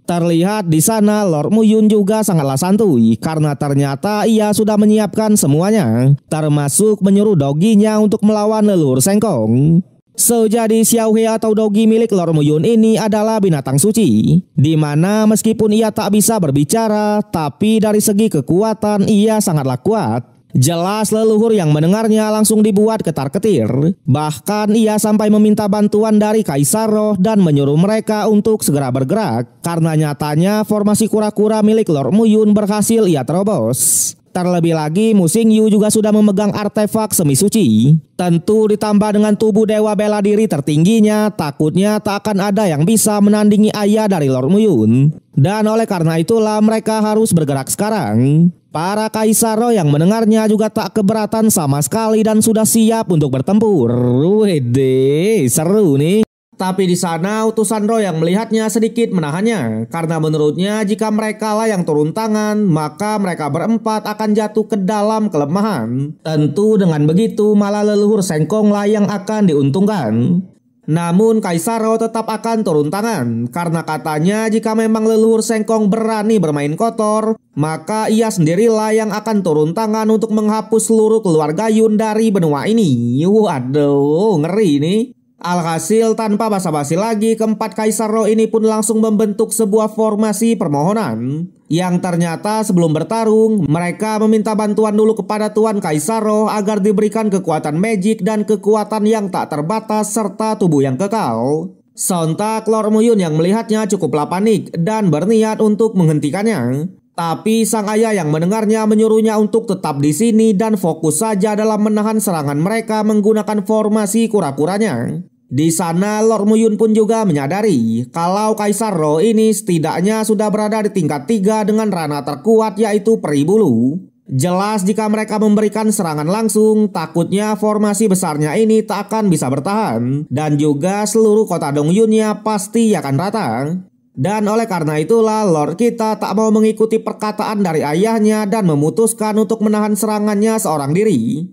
Terlihat di sana Lord Muyun juga sangatlah santuy karena ternyata ia sudah menyiapkan semuanya, termasuk menyuruh doginya untuk melawan leluhur Sengkong. So jadi Xiao He atau dogi milik Lord Muyun ini adalah binatang suci, di mana meskipun ia tak bisa berbicara, tapi dari segi kekuatan ia sangatlah kuat. Jelas leluhur yang mendengarnya langsung dibuat ketar-ketir. Bahkan ia sampai meminta bantuan dari Kaisar Roh dan menyuruh mereka untuk segera bergerak, karena nyatanya formasi kura-kura milik Lord Muyun berhasil ia terobos. Terlebih lagi Mu Xingyu juga sudah memegang artefak semi suci. Tentu ditambah dengan tubuh dewa bela diri tertingginya, takutnya tak akan ada yang bisa menandingi ayah dari Lord Muyun. Dan oleh karena itulah mereka harus bergerak sekarang. Para Kaisar Roh yang mendengarnya juga tak keberatan sama sekali dan sudah siap untuk bertempur. Wede, seru nih. Tapi di sana utusan Roh yang melihatnya sedikit menahannya, karena menurutnya jika mereka lah yang turun tangan, maka mereka berempat akan jatuh ke dalam kelemahan. Tentu dengan begitu malah leluhur Sengkong lah yang akan diuntungkan. Namun Kaisar Roh tetap akan turun tangan, karena katanya jika memang leluhur Sengkong berani bermain kotor, maka ia sendirilah yang akan turun tangan untuk menghapus seluruh keluarga Yun dari benua ini. Waduh, ngeri nih. Alhasil tanpa basa-basi lagi, keempat Kaisar Roh ini pun langsung membentuk sebuah formasi permohonan. Yang ternyata sebelum bertarung, mereka meminta bantuan dulu kepada Tuan Kaisar Roh agar diberikan kekuatan magic dan kekuatan yang tak terbatas serta tubuh yang kekal. Sontak Lord Muyun yang melihatnya cukuplah panik dan berniat untuk menghentikannya. Tapi sang ayah yang mendengarnya menyuruhnya untuk tetap di sini dan fokus saja dalam menahan serangan mereka menggunakan formasi kura-kuranya. Di sana Lord Muyun pun juga menyadari kalau Kaisar Roh ini setidaknya sudah berada di tingkat 3 dengan rana terkuat yaitu Peri Bulu. Jelas jika mereka memberikan serangan langsung, takutnya formasi besarnya ini tak akan bisa bertahan. Dan juga seluruh kota Dongyunnya pasti akan rata. Dan oleh karena itulah Lord kita tak mau mengikuti perkataan dari ayahnya dan memutuskan untuk menahan serangannya seorang diri.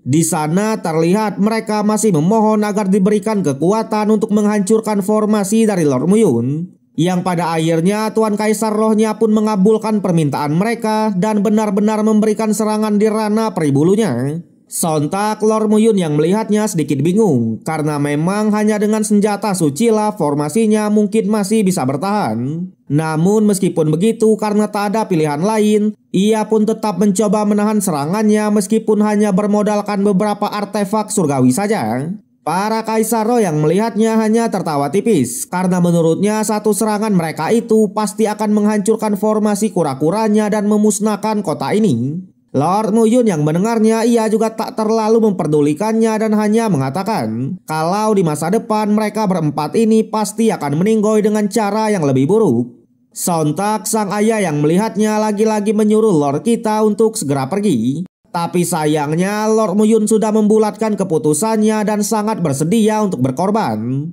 Di sana terlihat mereka masih memohon agar diberikan kekuatan untuk menghancurkan formasi dari Lord Muyun. Yang pada akhirnya Tuan Kaisar Rohnya pun mengabulkan permintaan mereka dan benar-benar memberikan serangan di rana Peri Bulunya. Sontak Lord Muyun yang melihatnya sedikit bingung karena memang hanya dengan senjata suci lah formasinya mungkin masih bisa bertahan. Namun meskipun begitu karena tak ada pilihan lain, ia pun tetap mencoba menahan serangannya meskipun hanya bermodalkan beberapa artefak surgawi saja. Para Kaisar Ro yang melihatnya hanya tertawa tipis karena menurutnya satu serangan mereka itu pasti akan menghancurkan formasi kura-kuranya dan memusnahkan kota ini. Lord Muyun yang mendengarnya ia juga tak terlalu memperdulikannya dan hanya mengatakan kalau di masa depan mereka berempat ini pasti akan meninggoy dengan cara yang lebih buruk. Sontak sang ayah yang melihatnya lagi-lagi menyuruh Lord kita untuk segera pergi. Tapi sayangnya Lord Muyun sudah membulatkan keputusannya dan sangat bersedia untuk berkorban.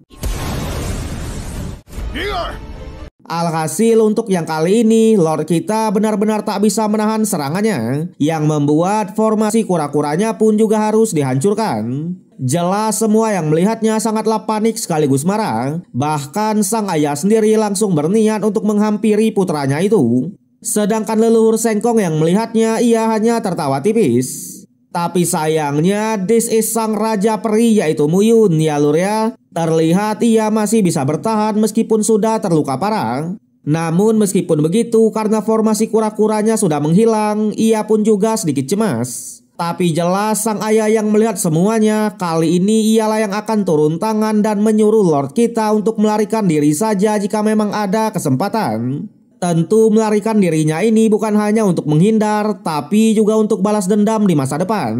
Alhasil untuk yang kali ini Lord kita benar-benar tak bisa menahan serangannya, yang membuat formasi kura-kuranya pun juga harus dihancurkan. Jelas semua yang melihatnya sangatlah panik sekaligus marah. Bahkan sang ayah sendiri langsung berniat untuk menghampiri putranya itu. Sedangkan leluhur Sengkong yang melihatnya ia hanya tertawa tipis. Tapi sayangnya this is sang raja peri yaitu Muyun ya lur ya. Terlihat ia masih bisa bertahan meskipun sudah terluka parah. Namun meskipun begitu karena formasi kura-kuranya sudah menghilang, ia pun juga sedikit cemas. Tapi jelas sang ayah yang melihat semuanya, kali ini ialah yang akan turun tangan dan menyuruh Lord kita untuk melarikan diri saja jika memang ada kesempatan. Tentu melarikan dirinya ini bukan hanya untuk menghindar, tapi juga untuk balas dendam di masa depan.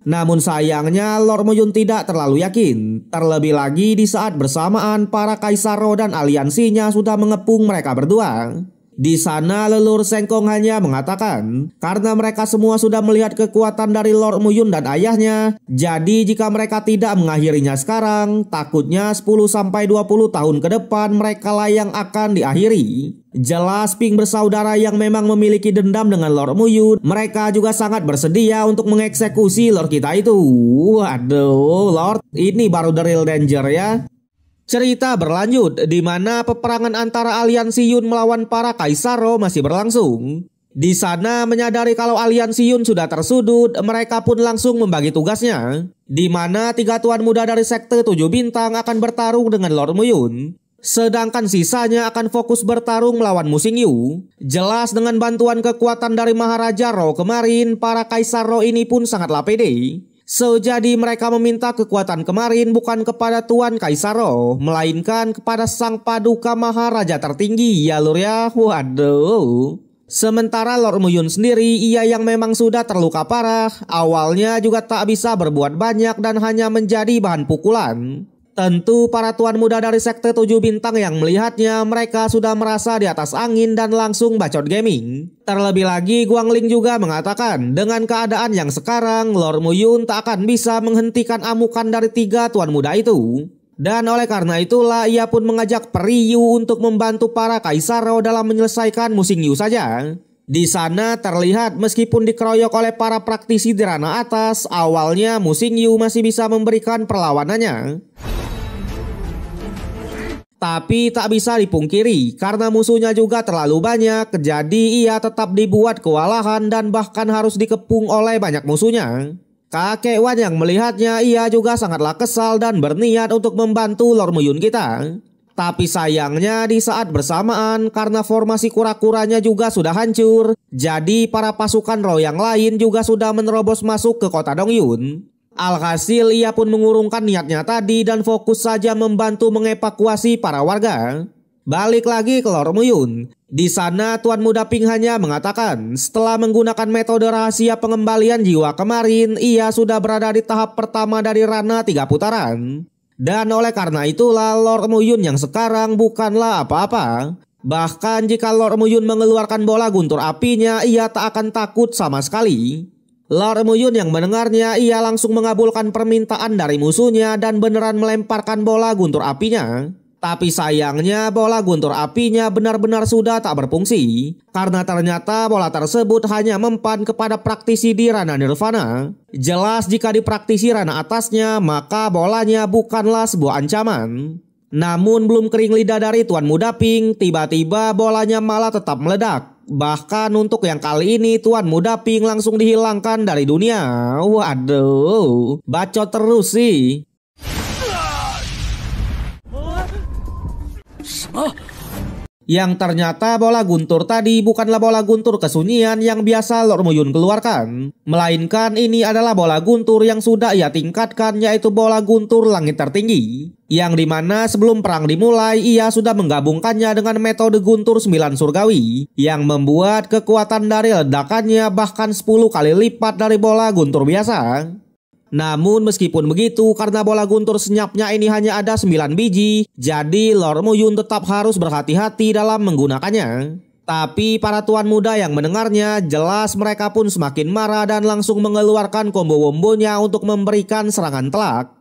Namun sayangnya Lord Muyun tidak terlalu yakin. Terlebih lagi di saat bersamaan para Kaisar Ro dan aliansinya sudah mengepung mereka berdua. Di sana leluhur Sengkong hanya mengatakan karena mereka semua sudah melihat kekuatan dari Lord Muyun dan ayahnya, jadi jika mereka tidak mengakhirinya sekarang, takutnya 10-20 tahun ke depan mereka lah yang akan diakhiri. Jelas Ping bersaudara yang memang memiliki dendam dengan Lord Muyun, mereka juga sangat bersedia untuk mengeksekusi Lord kita itu. Waduh, Lord, ini baru the real danger ya. Cerita berlanjut di mana peperangan antara aliansi Yun melawan para Kaisar Ro masih berlangsung. Di sana menyadari kalau aliansi Yun sudah tersudut, mereka pun langsung membagi tugasnya. Di mana 3 tuan muda dari sekte 7 bintang akan bertarung dengan Lord Muyun. Sedangkan sisanya akan fokus bertarung melawan Mu Xingyu. Jelas dengan bantuan kekuatan dari Maharaja Ro kemarin, para Kaisar Ro ini pun sangatlah pede. Jadi mereka meminta kekuatan kemarin bukan kepada Tuan Kaisar Ro, melainkan kepada Sang Paduka Maharaja tertinggi ya lur ya. Waduh. Sementara Lord Muyun sendiri ia yang memang sudah terluka parah, awalnya juga tak bisa berbuat banyak dan hanya menjadi bahan pukulan. Tentu para tuan muda dari sekte 7 bintang yang melihatnya mereka sudah merasa di atas angin dan langsung bacot gaming. Terlebih lagi Guangling juga mengatakan dengan keadaan yang sekarang Lord Muyun tak akan bisa menghentikan amukan dari 3 tuan muda itu. Dan oleh karena itulah ia pun mengajak Peri Yu untuk membantu para Kaisar Ro dalam menyelesaikan Mu Xingyu saja. Di sana terlihat meskipun dikeroyok oleh para praktisi di ranah atas, awalnya Mu Xingyu masih bisa memberikan perlawanannya. Tapi tak bisa dipungkiri karena musuhnya juga terlalu banyak, jadi ia tetap dibuat kewalahan dan bahkan harus dikepung oleh banyak musuhnya. Kakek Wan yang melihatnya ia juga sangatlah kesal dan berniat untuk membantu Lord Muyun kita. Tapi sayangnya di saat bersamaan karena formasi kura-kuranya juga sudah hancur, jadi para pasukan Ro yang lain juga sudah menerobos masuk ke kota Dongyun. Alhasil ia pun mengurungkan niatnya tadi dan fokus saja membantu mengevakuasi para warga. Balik lagi ke Lord Muyun. Di sana Tuan Muda Ping hanya mengatakan setelah menggunakan metode rahasia pengembalian jiwa kemarin, ia sudah berada di tahap pertama dari Rana 3 putaran. Dan oleh karena itulah Lord Muyun yang sekarang bukanlah apa-apa. Bahkan jika Lord Muyun mengeluarkan bola guntur apinya, ia tak akan takut sama sekali. Lord Muyun yang mendengarnya ia langsung mengabulkan permintaan dari musuhnya dan beneran melemparkan bola guntur apinya. Tapi sayangnya bola guntur apinya benar-benar sudah tak berfungsi. Karena ternyata bola tersebut hanya mempan kepada praktisi di Rana Nirvana. Jelas jika di praktisi Rana atasnya maka bolanya bukanlah sebuah ancaman. Namun belum kering lidah dari Tuan Muda Ping, tiba-tiba bolanya malah tetap meledak. Bahkan untuk yang kali ini Tuan Muda Pink langsung dihilangkan dari dunia. Waduh, bacot terus sih. Yang ternyata bola guntur tadi bukanlah bola guntur kesunyian yang biasa Lord Muyun keluarkan, melainkan ini adalah bola guntur yang sudah ia tingkatkan, yaitu bola guntur langit tertinggi, yang dimana sebelum perang dimulai ia sudah menggabungkannya dengan metode guntur 9 surgawi yang membuat kekuatan dari ledakannya bahkan 10 kali lipat dari bola guntur biasa. Namun meskipun begitu, karena bola guntur senyapnya ini hanya ada 9 biji, jadi Lord Muyun tetap harus berhati-hati dalam menggunakannya. Tapi para tuan muda yang mendengarnya, jelas mereka pun semakin marah dan langsung mengeluarkan combo-wombonya untuk memberikan serangan telak.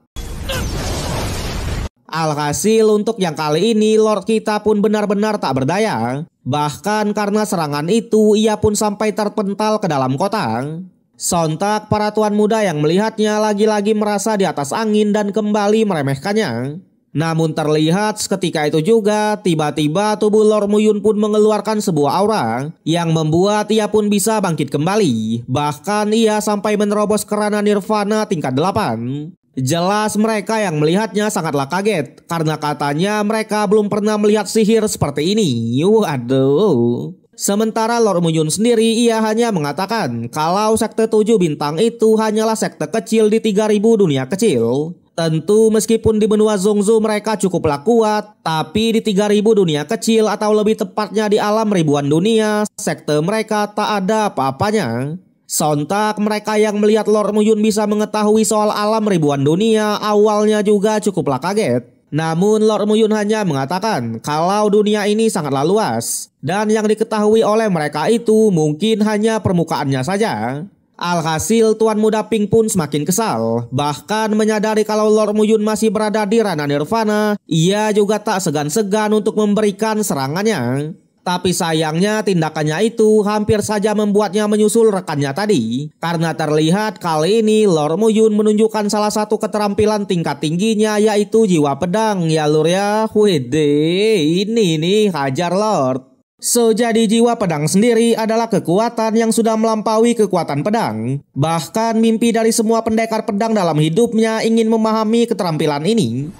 Alhasil untuk yang kali ini Lord kita pun benar-benar tak berdaya. Bahkan karena serangan itu ia pun sampai terpental ke dalam kotak. Sontak para tuan muda yang melihatnya lagi-lagi merasa di atas angin dan kembali meremehkannya. Namun terlihat seketika itu juga tiba-tiba tubuh Lord Muyun pun mengeluarkan sebuah aura yang membuat ia pun bisa bangkit kembali. Bahkan ia sampai menerobos kerana nirvana tingkat 8. Jelas mereka yang melihatnya sangatlah kaget karena katanya mereka belum pernah melihat sihir seperti ini. Waduh. Sementara Lord Muyun sendiri ia hanya mengatakan kalau sekte 7 bintang itu hanyalah sekte kecil di 3000 dunia kecil. Tentu meskipun di benua Zongzhou mereka cukuplah kuat, tapi di 3000 dunia kecil atau lebih tepatnya di alam ribuan dunia, sekte mereka tak ada apa-apanya. Sontak mereka yang melihat Lord Muyun bisa mengetahui soal alam ribuan dunia awalnya juga cukuplah kaget. Namun Lord Muyun hanya mengatakan kalau dunia ini sangatlah luas dan yang diketahui oleh mereka itu mungkin hanya permukaannya saja. Alhasil Tuan Muda Pink pun semakin kesal. Bahkan menyadari kalau Lord Muyun masih berada di ranah nirvana, ia juga tak segan-segan untuk memberikan serangannya. Tapi sayangnya tindakannya itu hampir saja membuatnya menyusul rekannya tadi. Karena terlihat kali ini Lord Muyun menunjukkan salah satu keterampilan tingkat tingginya, yaitu jiwa pedang ya lur ya. Wede, ini nih hajar Lord. So jadi jiwa pedang sendiri adalah kekuatan yang sudah melampaui kekuatan pedang. Bahkan mimpi dari semua pendekar pedang dalam hidupnya ingin memahami keterampilan ini.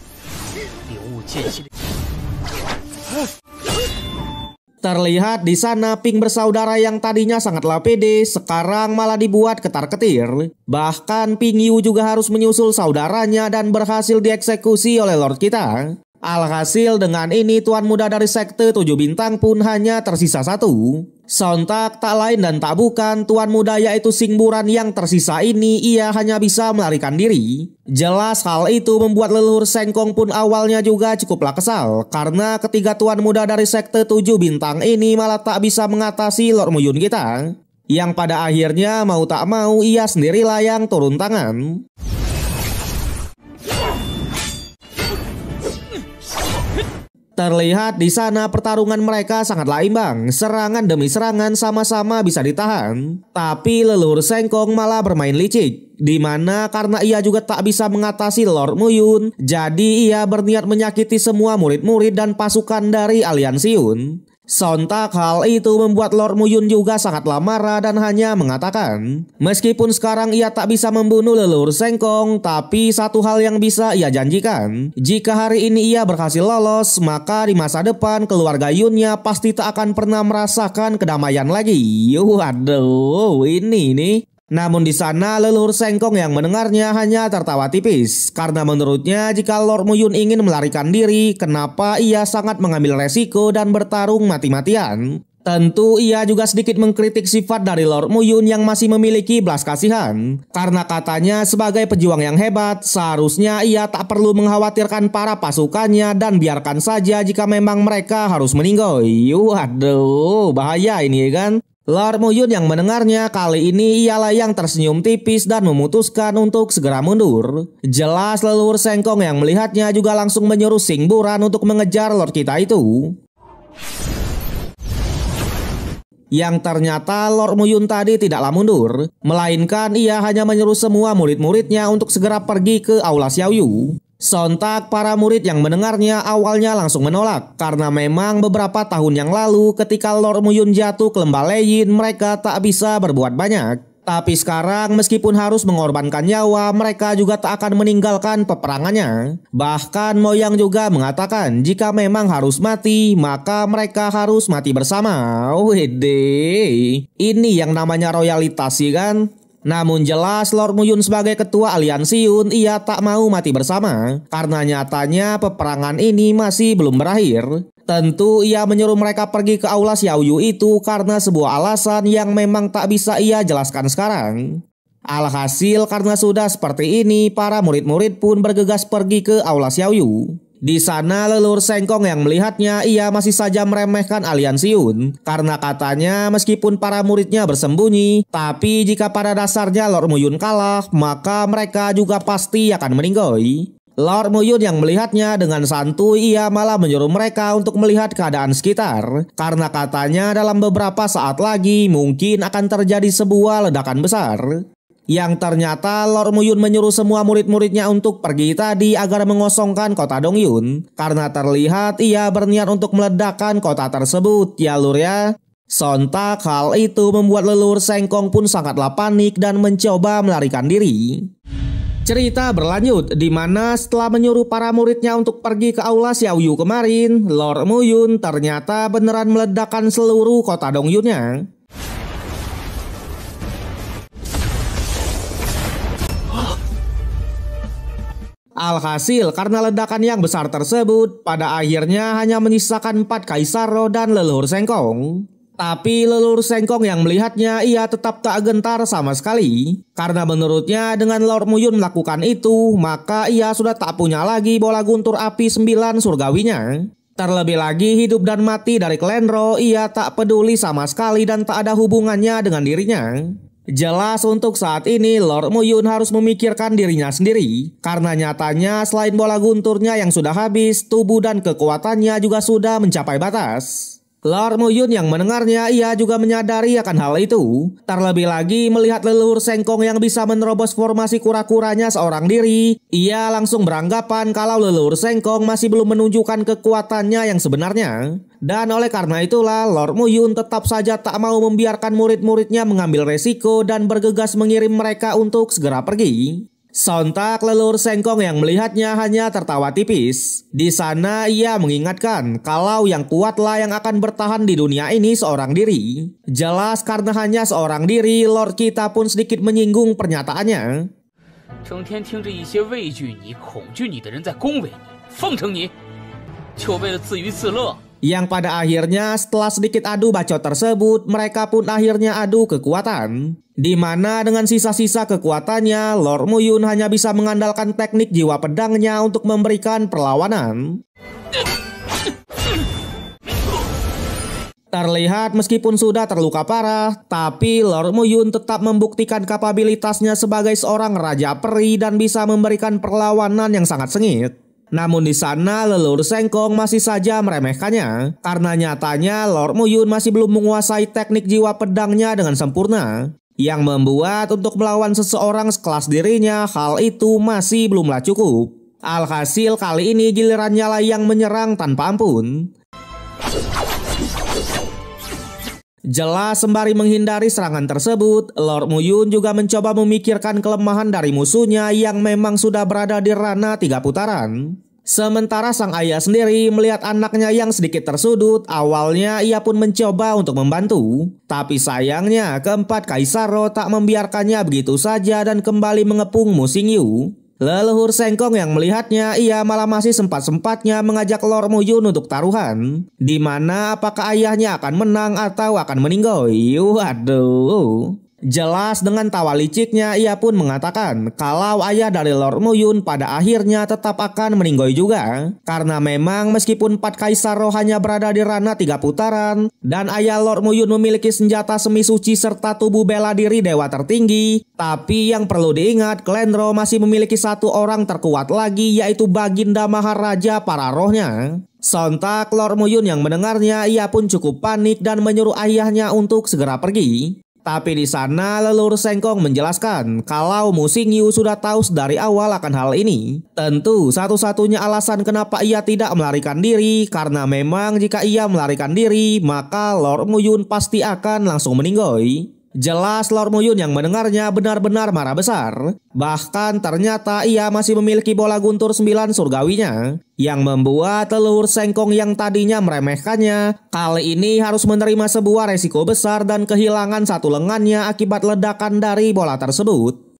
Terlihat di sana Pink bersaudara yang tadinya sangatlah pede sekarang malah dibuat ketar-ketir. Bahkan Pink Yu juga harus menyusul saudaranya dan berhasil dieksekusi oleh Lord kita. Alhasil dengan ini tuan muda dari sekte 7 bintang pun hanya tersisa satu. Sontak tak lain dan tak bukan tuan muda yaitu Singburan yang tersisa ini ia hanya bisa melarikan diri. Jelas hal itu membuat leluhur Sengkong pun awalnya juga cukuplah kesal karena ketiga tuan muda dari sekte 7 bintang ini malah tak bisa mengatasi Lord Muyun kita. Yang pada akhirnya mau tak mau ia sendirilah yang turun tangan. Terlihat di sana pertarungan mereka sangatlah imbang, serangan demi serangan sama-sama bisa ditahan. Tapi leluhur Sengkong malah bermain licik, dimana karena ia juga tak bisa mengatasi Lord Muyun, jadi ia berniat menyakiti semua murid-murid dan pasukan dari Aliansiun. Sontak hal itu membuat Lord Muyun juga sangatlah marah dan hanya mengatakan, meskipun sekarang ia tak bisa membunuh leluhur Sengkong, tapi satu hal yang bisa ia janjikan, jika hari ini ia berhasil lolos, maka di masa depan keluarga Yunnya pasti tak akan pernah merasakan kedamaian lagi. Waduh, ini nih. Namun di sana leluhur Sengkong yang mendengarnya hanya tertawa tipis karena menurutnya jika Lord Muyun ingin melarikan diri, kenapa ia sangat mengambil resiko dan bertarung mati-matian. Tentu ia juga sedikit mengkritik sifat dari Lord Muyun yang masih memiliki belas kasihan. Karena katanya sebagai pejuang yang hebat, seharusnya ia tak perlu mengkhawatirkan para pasukannya dan biarkan saja jika memang mereka harus meninggoy. Waduh, bahaya ini kan. Lord Muyun yang mendengarnya kali ini ialah yang tersenyum tipis dan memutuskan untuk segera mundur. Jelas leluhur Sengkong yang melihatnya juga langsung menyuruh Singburan untuk mengejar Lord kita itu. Yang ternyata Lord Muyun tadi tidaklah mundur, melainkan ia hanya menyuruh semua murid-muridnya untuk segera pergi ke Aula Xiaoyu. Sontak para murid yang mendengarnya awalnya langsung menolak karena memang beberapa tahun yang lalu ketika Lord Muyun jatuh ke lembah Leyin mereka tak bisa berbuat banyak. Tapi sekarang meskipun harus mengorbankan nyawa mereka juga tak akan meninggalkan peperangannya. Bahkan Moyang juga mengatakan jika memang harus mati maka mereka harus mati bersama. Wede, ini yang namanya royalitas sih kan? Namun jelas Lord Muyun sebagai ketua aliansi Yun ia tak mau mati bersama karena nyatanya peperangan ini masih belum berakhir. Tentu ia menyuruh mereka pergi ke aula Xiaoyu itu karena sebuah alasan yang memang tak bisa ia jelaskan sekarang. Alhasil karena sudah seperti ini para murid-murid pun bergegas pergi ke aula Xiaoyu. Di sana leluhur Sengkong yang melihatnya ia masih saja meremehkan aliansi Yun karena katanya meskipun para muridnya bersembunyi tapi jika pada dasarnya Lord Muyun kalah maka mereka juga pasti akan meninggoy. Lord Muyun yang melihatnya dengan santuy ia malah menyuruh mereka untuk melihat keadaan sekitar karena katanya dalam beberapa saat lagi mungkin akan terjadi sebuah ledakan besar. Yang ternyata Lord Muyun menyuruh semua murid-muridnya untuk pergi tadi agar mengosongkan kota Dongyun karena terlihat ia berniat untuk meledakkan kota tersebut ya lur ya. Sontak hal itu membuat leluhur Sengkong pun sangatlah panik dan mencoba melarikan diri. Cerita berlanjut di mana setelah menyuruh para muridnya untuk pergi ke aula Xiaoyu kemarin, Lord Muyun ternyata beneran meledakkan seluruh kota Dongyunnya. Alhasil karena ledakan yang besar tersebut, pada akhirnya hanya menyisakan 4 kaisar Ro dan leluhur Sengkong. Tapi leluhur Sengkong yang melihatnya ia tetap tak gentar sama sekali. Karena menurutnya dengan Lord Muyun melakukan itu, maka ia sudah tak punya lagi bola guntur api 9 surgawinya. Terlebih lagi hidup dan mati dari klan Ro ia tak peduli sama sekali dan tak ada hubungannya dengan dirinya. Jelas untuk saat ini Lord Muyun harus memikirkan dirinya sendiri. Karena nyatanya selain bola gunturnya yang sudah habis, tubuh dan kekuatannya juga sudah mencapai batas. Lord Muyun yang mendengarnya ia juga menyadari akan hal itu. Terlebih lagi melihat leluhur Sengkong yang bisa menerobos formasi kura-kuranya seorang diri, ia langsung beranggapan kalau leluhur Sengkong masih belum menunjukkan kekuatannya yang sebenarnya. Dan oleh karena itulah Lord Muyun tetap saja tak mau membiarkan murid-muridnya mengambil resiko dan bergegas mengirim mereka untuk segera pergi. Sontak leluhur Sengkong yang melihatnya hanya tertawa tipis. Di sana ia mengingatkan kalau yang kuatlah yang akan bertahan di dunia ini seorang diri. Jelas karena hanya seorang diri, Lord kita pun sedikit menyinggung pernyataannya. Yang pada akhirnya setelah sedikit adu bacot tersebut, mereka pun akhirnya adu kekuatan. Di mana dengan sisa-sisa kekuatannya, Lord Muyun hanya bisa mengandalkan teknik jiwa pedangnya untuk memberikan perlawanan. Terlihat meskipun sudah terluka parah, tapi Lord Muyun tetap membuktikan kapabilitasnya sebagai seorang raja peri dan bisa memberikan perlawanan yang sangat sengit. Namun di sana leluhur Sengkong masih saja meremehkannya karena nyatanya Lord Muyun masih belum menguasai teknik jiwa pedangnya dengan sempurna, yang membuat untuk melawan seseorang sekelas dirinya hal itu masih belumlah cukup. Alhasil kali ini gilirannya lah yang menyerang tanpa ampun. Jelas sembari menghindari serangan tersebut, Lord Muyun juga mencoba memikirkan kelemahan dari musuhnya yang memang sudah berada di ranah 3 putaran. Sementara sang ayah sendiri melihat anaknya yang sedikit tersudut, awalnya ia pun mencoba untuk membantu. Tapi sayangnya keempat kaisar Ro tak membiarkannya begitu saja dan kembali mengepung Mu Xingyu. Leluhur Sengkong yang melihatnya ia malah masih sempat-sempatnya mengajak Lord Muyun untuk taruhan. Di mana apakah ayahnya akan menang atau akan meninggoy? Waduh. Jelas dengan tawa liciknya ia pun mengatakan kalau ayah dari Lord Muyun pada akhirnya tetap akan meninggoy juga. Karena memang meskipun 4 kaisar Ro hanya berada di ranah 3 putaran dan ayah Lord Muyun memiliki senjata semi suci serta tubuh bela diri dewa tertinggi, tapi yang perlu diingat klan Ro masih memiliki 1 orang terkuat lagi yaitu Baginda Maharaja para rohnya. Sontak Lord Muyun yang mendengarnya ia pun cukup panik dan menyuruh ayahnya untuk segera pergi. Tapi di sana leluhur Sengkong menjelaskan kalau Mu Xingyu sudah tahu dari awal akan hal ini. Tentu satu-satunya alasan kenapa ia tidak melarikan diri karena memang jika ia melarikan diri maka Lord Mu Yun pasti akan langsung meninggoy. Jelas Lord Mu Yun yang mendengarnya benar-benar marah besar. Bahkan ternyata ia masih memiliki bola guntur 9 surgawinya, yang membuat leluhur Sengkong yang tadinya meremehkannya kali ini harus menerima sebuah resiko besar dan kehilangan satu lengannya akibat ledakan dari bola tersebut.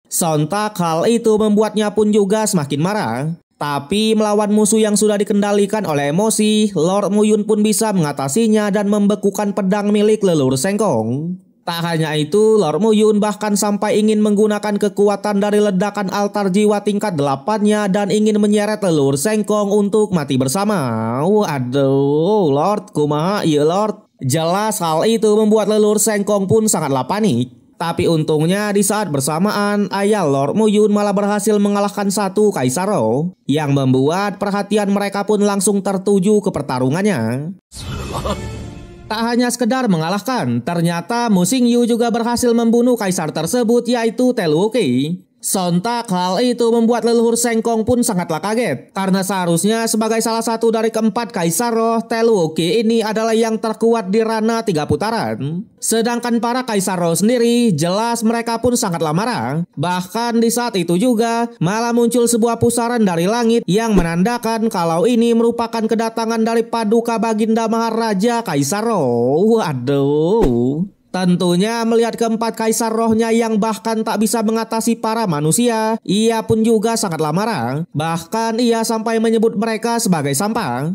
Sontak hal itu membuatnya pun juga semakin marah. Tapi melawan musuh yang sudah dikendalikan oleh emosi, Lord Mu Yun pun bisa mengatasinya dan membekukan pedang milik leluhur Sengkong. Tak hanya itu, Lord Mu Yun bahkan sampai ingin menggunakan kekuatan dari ledakan altar jiwa tingkat 8-nya dan ingin menyeret leluhur Sengkong untuk mati bersama. Waduh, Lord, kumaha iya Lord. Jelas hal itu membuat leluhur Sengkong pun sangatlah panik. Tapi untungnya di saat bersamaan ayah Lord Mu Yun malah berhasil mengalahkan satu Kaisar Ro, yang membuat perhatian mereka pun langsung tertuju ke pertarungannya. Tak hanya sekedar mengalahkan, ternyata Mu Xingyu juga berhasil membunuh Kaisar tersebut yaitu Teluoki. Sontak hal itu membuat leluhur Sengkong pun sangatlah kaget, karena seharusnya sebagai salah satu dari keempat Kaisar Roh, Teluoki ini adalah yang terkuat di ranah 3 putaran. Sedangkan para Kaisar Roh sendiri jelas mereka pun sangatlah marah. Bahkan di saat itu juga malah muncul sebuah pusaran dari langit yang menandakan kalau ini merupakan kedatangan dari Paduka Baginda Maharaja Kaisar Roh. Waduh. Tentunya melihat keempat Kaisar Rohnya yang bahkan tak bisa mengatasi para manusia, ia pun juga sangatlah marah. Bahkan ia sampai menyebut mereka sebagai sampah.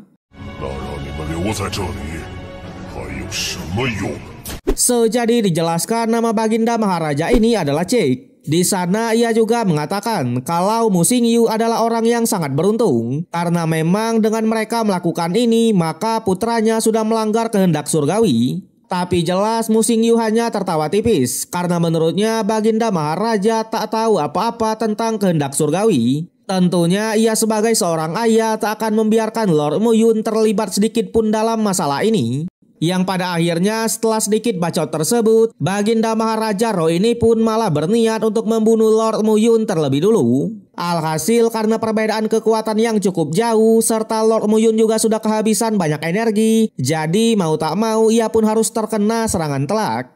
Jadi dijelaskan nama Baginda Maharaja ini adalah Cik. Di sana ia juga mengatakan kalau Mu Xingyu adalah orang yang sangat beruntung, karena memang dengan mereka melakukan ini maka putranya sudah melanggar kehendak surgawi. Tapi jelas Mu Xingyu hanya tertawa tipis karena menurutnya Baginda Maharaja tak tahu apa-apa tentang kehendak surgawi. Tentunya ia sebagai seorang ayah tak akan membiarkan Lord Mu Yun terlibat sedikit pun dalam masalah ini. Yang pada akhirnya setelah sedikit bacot tersebut, Baginda Maharaja Ro ini pun malah berniat untuk membunuh Lord Mu Yun terlebih dulu. Alhasil karena perbedaan kekuatan yang cukup jauh serta Lord Mu Yun juga sudah kehabisan banyak energi, jadi mau tak mau ia pun harus terkena serangan telak.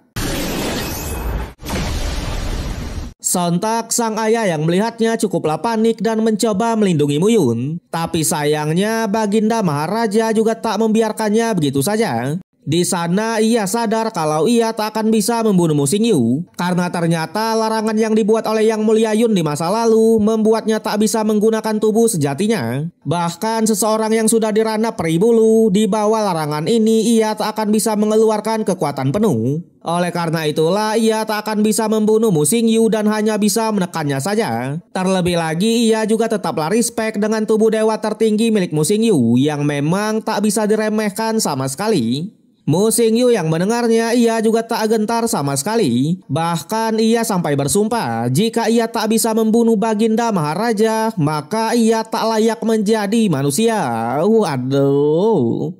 Sontak sang ayah yang melihatnya cukuplah panik dan mencoba melindungi Mu Yun. Tapi sayangnya Baginda Maharaja juga tak membiarkannya begitu saja. Di sana ia sadar kalau ia tak akan bisa membunuh Mu Xingyu karena ternyata larangan yang dibuat oleh Yang Mulia Yun di masa lalu membuatnya tak bisa menggunakan tubuh sejatinya. Bahkan seseorang yang sudah di ranah peri bulu di bawah larangan ini ia tak akan bisa mengeluarkan kekuatan penuh. Oleh karena itulah ia tak akan bisa membunuh Mu Xingyu dan hanya bisa menekannya saja. Terlebih lagi ia juga tetaplah respect dengan tubuh dewa tertinggi milik Mu Xingyu yang memang tak bisa diremehkan sama sekali. Mu Xingyu yang mendengarnya ia juga tak gentar sama sekali. Bahkan ia sampai bersumpah jika ia tak bisa membunuh Baginda Maharaja maka ia tak layak menjadi manusia. Waduh.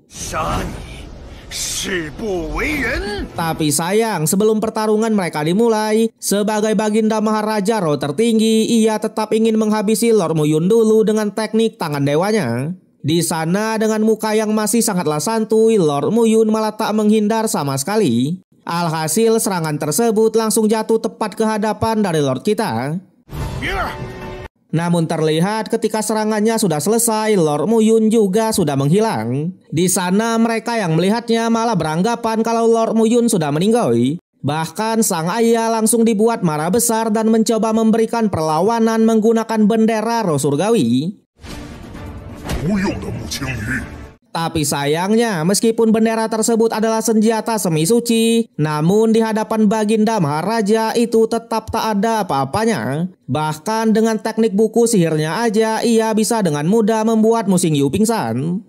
Tapi sayang sebelum pertarungan mereka dimulai, sebagai Baginda Maharaja Roh tertinggi ia tetap ingin menghabisi Lord Mu Yun dulu dengan teknik tangan dewanya. Di sana dengan muka yang masih sangatlah santuy, Lord Mu Yun malah tak menghindar sama sekali. Alhasil serangan tersebut langsung jatuh tepat ke hadapan dari Lord kita. Namun terlihat ketika serangannya sudah selesai, Lord Mu Yun juga sudah menghilang. Di sana mereka yang melihatnya malah beranggapan kalau Lord Mu Yun sudah meninggal. Bahkan sang ayah langsung dibuat marah besar dan mencoba memberikan perlawanan menggunakan bendera Roh Surgawi. Tapi sayangnya meskipun bendera tersebut adalah senjata semi suci, namun di hadapan Baginda Maharaja itu tetap tak ada apa-apanya. Bahkan dengan teknik buku sihirnya aja ia bisa dengan mudah membuat Mu Xingyu pingsan.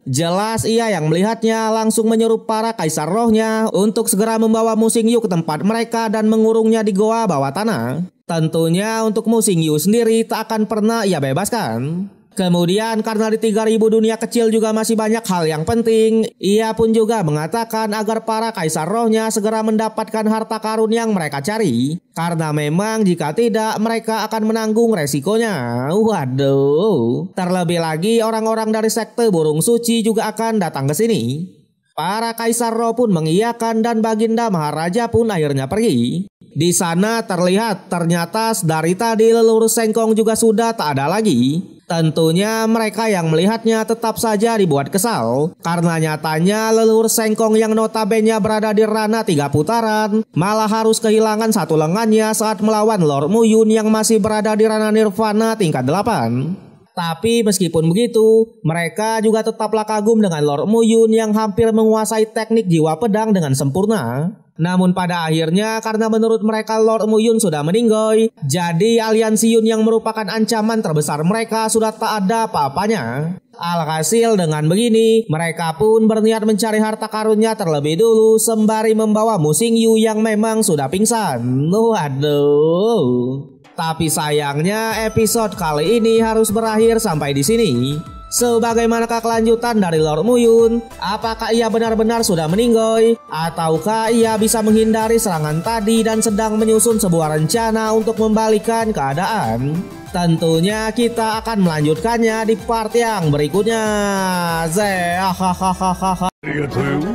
Jelas ia yang melihatnya langsung menyuruh para Kaisar Rohnya untuk segera membawa Mu Xingyu ke tempat mereka dan mengurungnya di goa bawah tanah. Tentunya untuk Mu Xingyu sendiri tak akan pernah ia bebaskan. Kemudian karena di 3000 dunia kecil juga masih banyak hal yang penting, ia pun juga mengatakan agar para kaisar rohnya segera mendapatkan harta karun yang mereka cari. Karena memang jika tidak mereka akan menanggung resikonya. Waduh. Terlebih lagi orang-orang dari sekte burung suci juga akan datang ke sini. Para kaisar roh pun mengiyakan dan Baginda Maharaja pun akhirnya pergi. Di sana terlihat ternyata dari tadi leluhur Sengkong juga sudah tak ada lagi. Tentunya mereka yang melihatnya tetap saja dibuat kesal. Karena nyatanya leluhur Sengkong yang notabene berada di ranah 3 putaran malah harus kehilangan satu lengannya saat melawan Lord Muyun yang masih berada di ranah Nirvana tingkat 8. Tapi meskipun begitu, mereka juga tetaplah kagum dengan Lord Muyun yang hampir menguasai teknik jiwa pedang dengan sempurna. Namun pada akhirnya karena menurut mereka Lord Muyun sudah meninggoy, jadi aliansi Yun yang merupakan ancaman terbesar mereka sudah tak ada apa-apanya. Alhasil dengan begini, mereka pun berniat mencari harta karunnya terlebih dulu sembari membawa Musing Yu yang memang sudah pingsan. Waduh. Tapi sayangnya episode kali ini harus berakhir sampai di sini. Sebagaimanakah kelanjutan dari Lord Muyun? Apakah ia benar-benar sudah meninggoy? Ataukah ia bisa menghindari serangan tadi dan sedang menyusun sebuah rencana untuk membalikan keadaan? Tentunya kita akan melanjutkannya di part yang berikutnya. Arigatou.